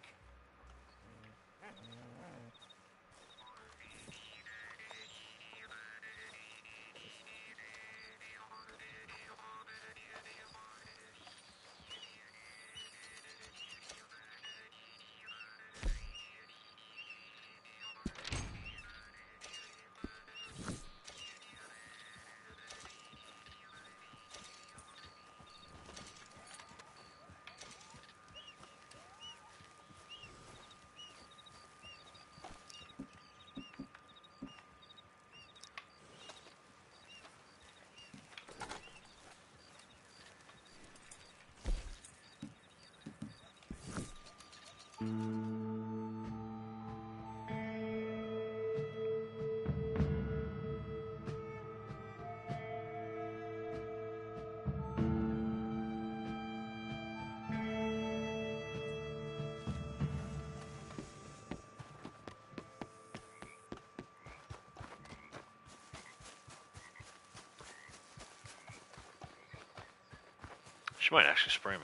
She might actually spray me.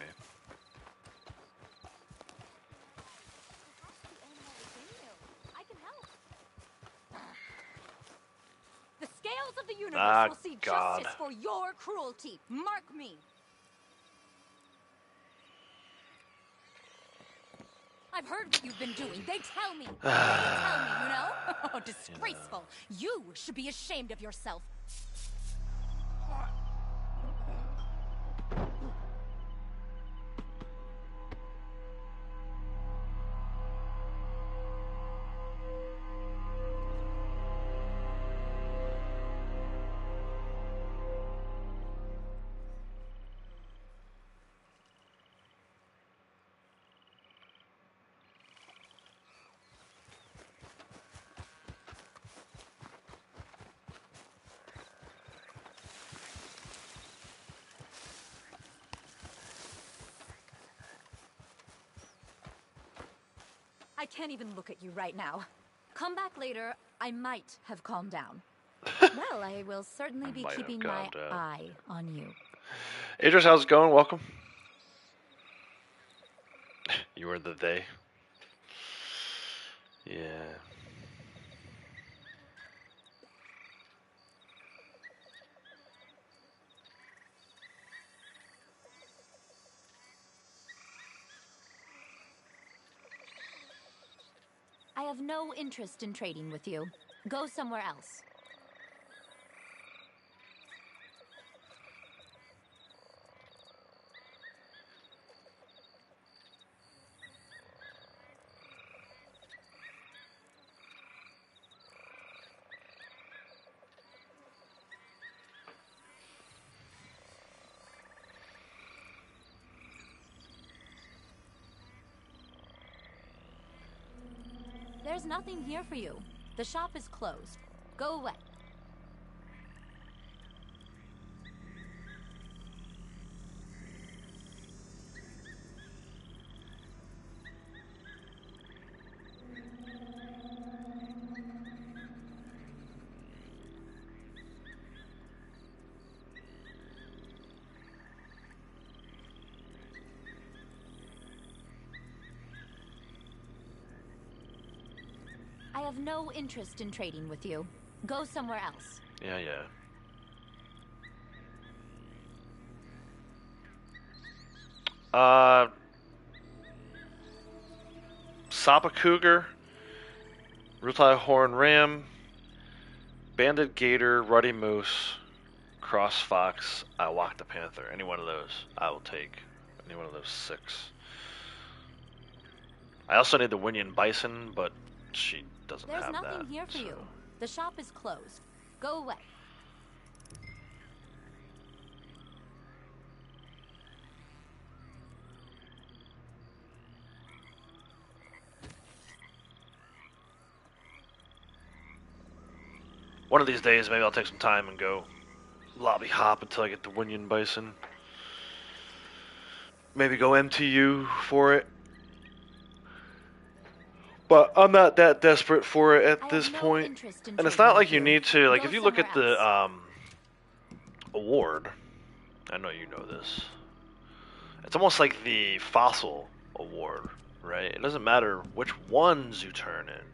I can help. The scales of the universe will see God. justice for your cruelty. Mark me. I've heard what you've been doing. They tell me. They tell me, you know? Oh, disgraceful. You should be ashamed of yourself. I can't even look at you right now. Come back later. I might have calmed down. Well, I will certainly be keeping my eye on you. Idris, how's it going? Welcome. You were the they. Yeah. I have no interest in trading with you. Go somewhere else. There's nothing here for you. The shop is closed. Go away. I have no interest in trading with you. Go somewhere else. Yeah, yeah. Sapa Cougar, Rutai Horn Ram, Banded Gator, Ruddy Moose, Cross Fox, Iwakta Panther. Any one of those I will take. Any one of those 6. I also need the Winyan Bison, but she doesn't There's have that. There's nothing here for you. The shop is closed. Go away. One of these days, maybe I'll take some time and go lobby hop until I get the Winyan Bison. Maybe go MTU for it. But I'm not that desperate for it at this point. And it's not like you need to, like if you look at the award, I know you know this, it's almost like the fossil award, right? It doesn't matter which ones you turn in.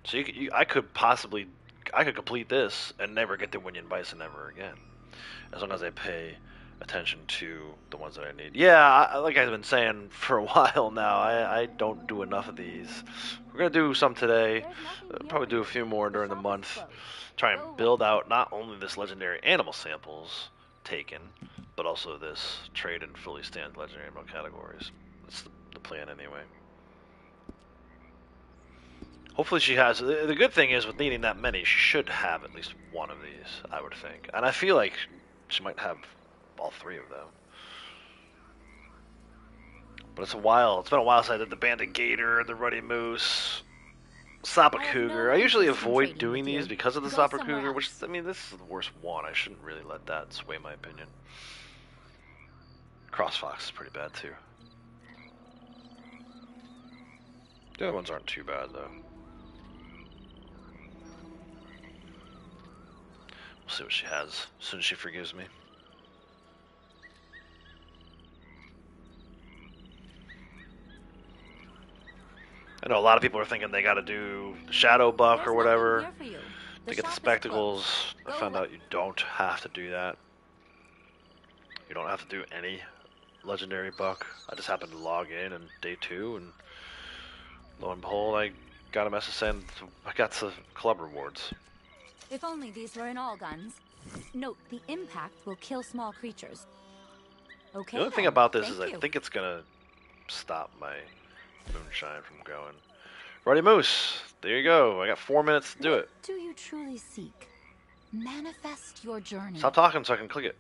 So I could complete this and never get the Winyan Bison ever again, as long as I pay attention to the ones that I need. Yeah, like I've been saying for a while now, I don't do enough of these. We're gonna do some today, probably do a few more during the month. Try and build out not only this legendary animal samples taken, but also this trade and fully stand legendary animal categories. That's the plan anyway. Hopefully she has. The good thing is with needing that many, she should have at least one of these, I would think. And I feel like she might have all 3 of them. But it's been a while since I did the Banded Gator, the Ruddy Moose, Sapa Cougar. I usually avoid doing these because of the Sapa Cougar, which, I mean, this is the worst one. I shouldn't really let that sway my opinion. Cross Fox is pretty bad too. The other ones aren't too bad though. We'll see what she has as soon as she forgives me. I know a lot of people are thinking they gotta do Shadow Buck or whatever to get the spectacles. I found out you don't have to do that. You don't have to do any legendary buck. I just happened to log in on day 2 and lo and behold I got a message saying I got some club rewards. If only these were in all guns. Note, the impact will kill small creatures. Okay. The only thing about this is I think it's gonna stop my moonshine from going. Ruddy Moose, there you go. I got 4 minutes to do it. Do you truly seek? Manifest your journey. Stop talking so I can click it.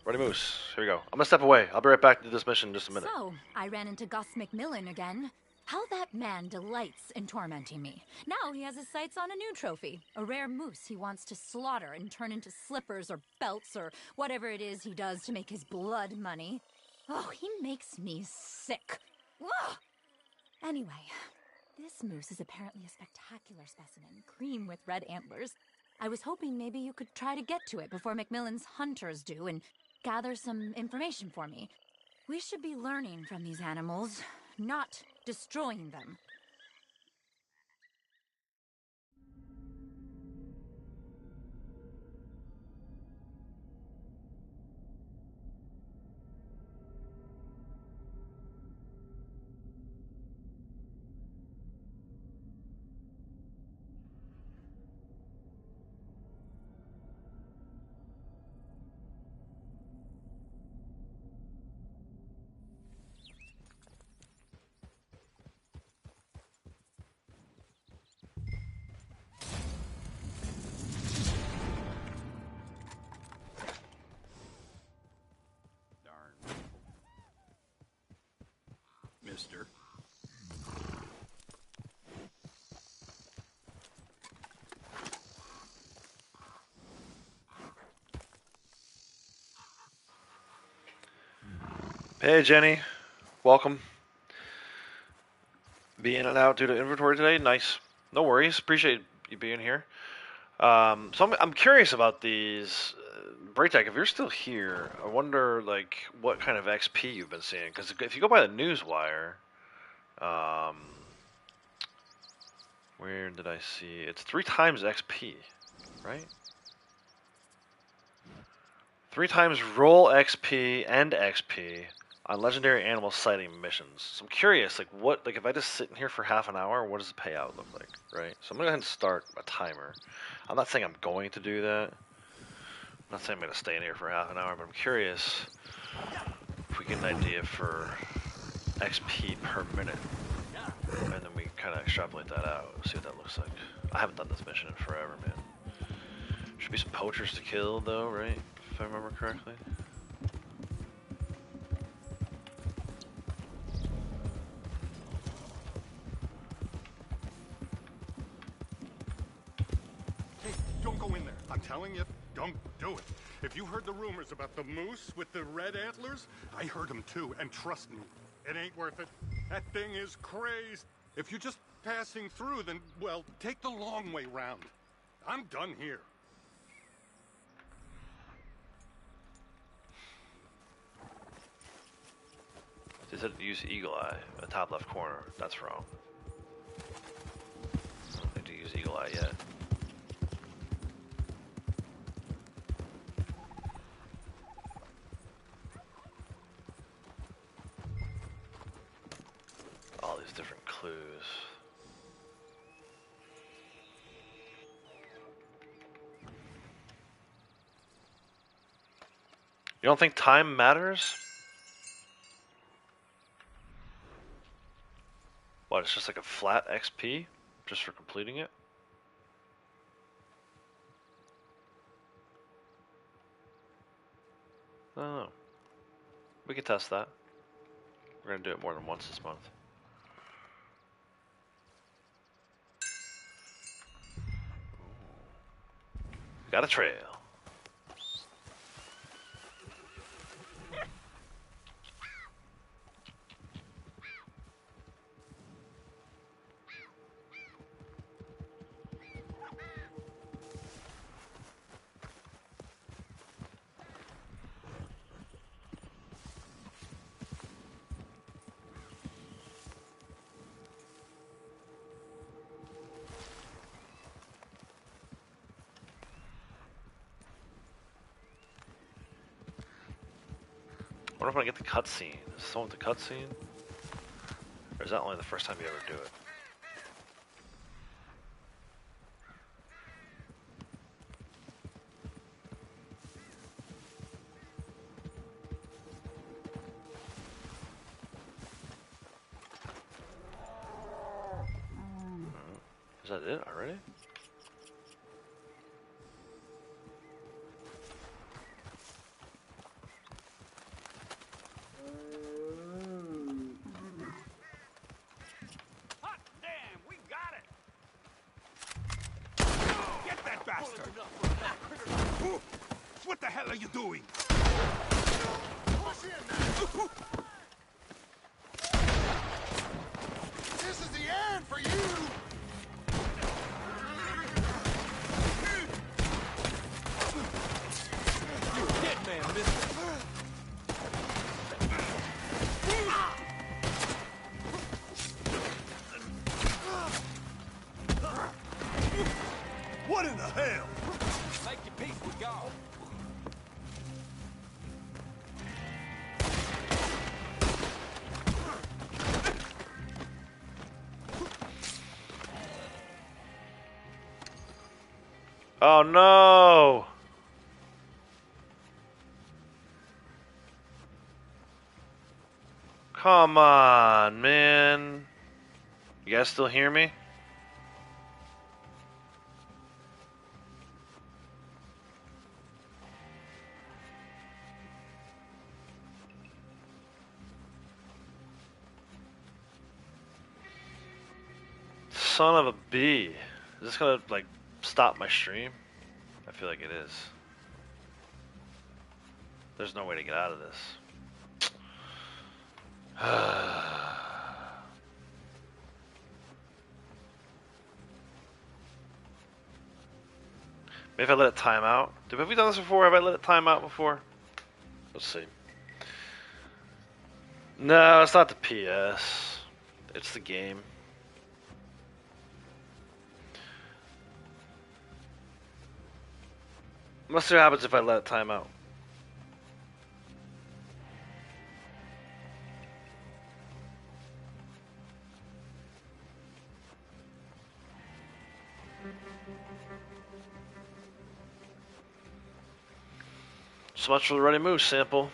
Ruddy Moose, here we go. I'm gonna step away. I'll be right back to this mission in just a minute. So, I ran into Gus McMillan again. How that man delights in tormenting me. Now he has his sights on a new trophy. A rare moose he wants to slaughter and turn into slippers or belts or whatever it is he does to make his blood money. Oh, he makes me sick. Ugh! Anyway, this moose is apparently a spectacular specimen, cream with red antlers. I was hoping maybe you could try to get to it before Macmillan's hunters do and gather some information for me. We should be learning from these animals, not destroying them. Mister. Hey Jenny, welcome. Be in and out due to inventory today. Nice. No worries. Appreciate you being here. So I'm curious about these Braytech. If you're still here, I wonder like what kind of XP you've been seeing. Because if you go by the newswire, um, where did I see? It's 3 times XP, right? 3 times roll XP and XP on legendary animal sighting missions. So I'm curious, like what, like if I just sit in here for half an hour, what does the payout look like, right? So I'm gonna go ahead and start a timer. I'm not saying I'm going to do that. I'm not saying I'm gonna stay in here for half an hour, but I'm curious if we get an idea for XP per minute, and then we kind of extrapolate that out, see what that looks like. I haven't done this mission in forever, man. Should be some poachers to kill, though, right? If I remember correctly. Hey, don't go in there. I'm telling you, don't do it. If you heard the rumors about the moose with the red antlers, I heard them too, and trust me, it ain't worth it. That thing is crazed. If you're just passing through, then, well, take the long way round. I'm done here. They said use Eagle Eye in the top left corner. That's wrong. I don't need to use Eagle Eye yet. All these different clues. You don't think time matters? What, it's just like a flat XP just for completing it? I don't know. We can test that. We're gonna do it more than once this month. Got a trail. I wonder if I get the cutscene. Is someone with the cutscene? Or is that only the first time you ever do it? Is that it already? Hot damn, we got it! Get that bastard! What the hell are you doing? Push in now! This is the end for you! You're a dead man, mister. What in the hell? Make your peace with God. Oh no! Come on, man. You guys still hear me? Son of a bee. Is this gonna, like, stop my stream? I feel like it is. There's no way to get out of this. Maybe if I let it time out. Have we done this before? Have I let it time out before? Let's see. No, it's not the PS. It's the game. Let's see what happens if I let it time out. So much for the Running Moose sample.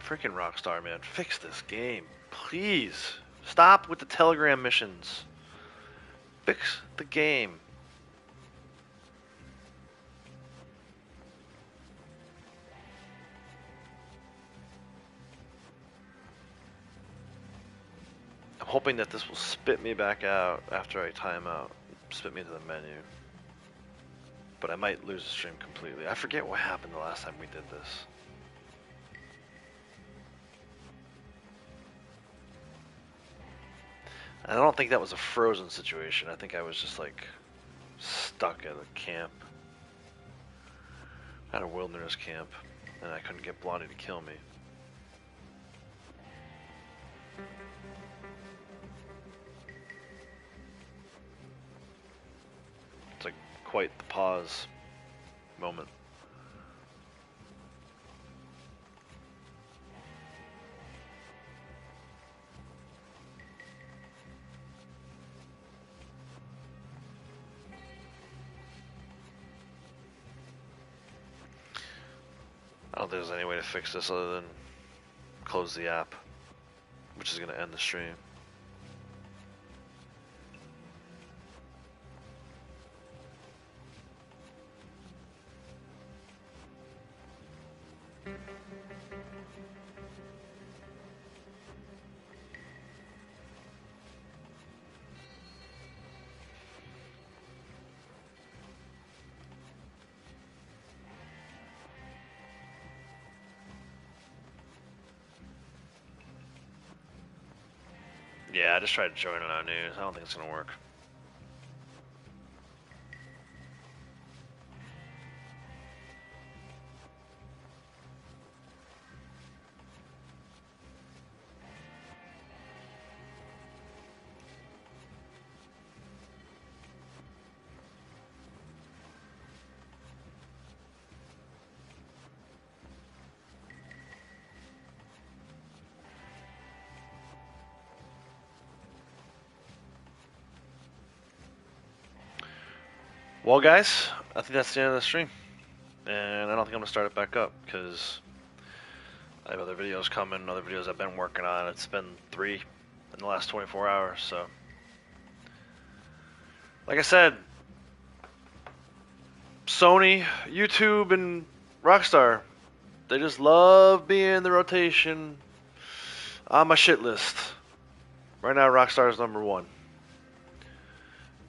Freaking Rockstar, man. Fix this game. Please. Stop with the Telegram missions. Fix the game. I'm hoping that this will spit me back out after I time out. Spit me to the menu. But I might lose the stream completely. I forget what happened the last time we did this. I don't think that was a frozen situation. I think I was just like stuck at a camp. At a wilderness camp. And I couldn't get Blondie to kill me. It's like quite the pause moment. I don't think there's any way to fix this other than close the app, which is going to end the stream. Yeah, I just tried to join it on news. I don't think it's going to work. Well, guys, I think that's the end of the stream. And I don't think I'm going to start it back up because I have other videos coming, other videos I've been working on. It's been 3 in the last 24 hours, so. Like I said, Sony, YouTube, and Rockstar, they just love being in the rotation on my shit list. Right now, Rockstar is #1.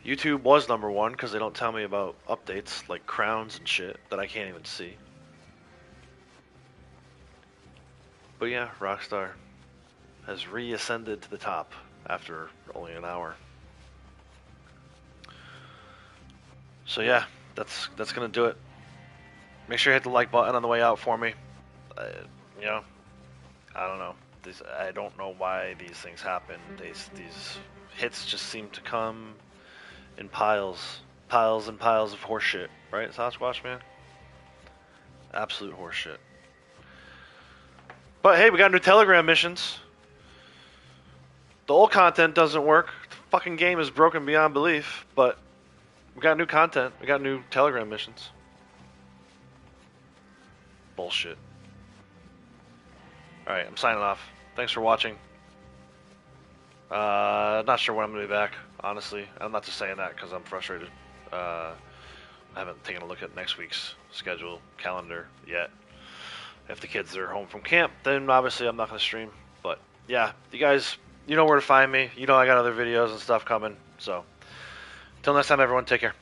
YouTube was #1 because they don't tell me about updates like crowns and shit that I can't even see. But yeah, Rockstar has reascended to the top after only an hour. So yeah, that's gonna do it. Make sure you hit the like button on the way out for me. You know, I don't know. I don't know why these things happen. These hits just seem to come in piles and piles of horseshit, right, Sasquatch man? Absolute horseshit. But hey, we got new Telegram missions. The old content doesn't work. The fucking game is broken beyond belief, but we got new content. We got new Telegram missions. Bullshit. Alright, I'm signing off. Thanks for watching. Not sure when I'm going to be back, honestly. I'm not just saying that because I'm frustrated. I haven't taken a look at next week's schedule, calendar yet. If the kids are home from camp, then obviously I'm not going to stream. But yeah, you guys, you know where to find me. You know I got other videos and stuff coming. So, until next time, everyone, take care.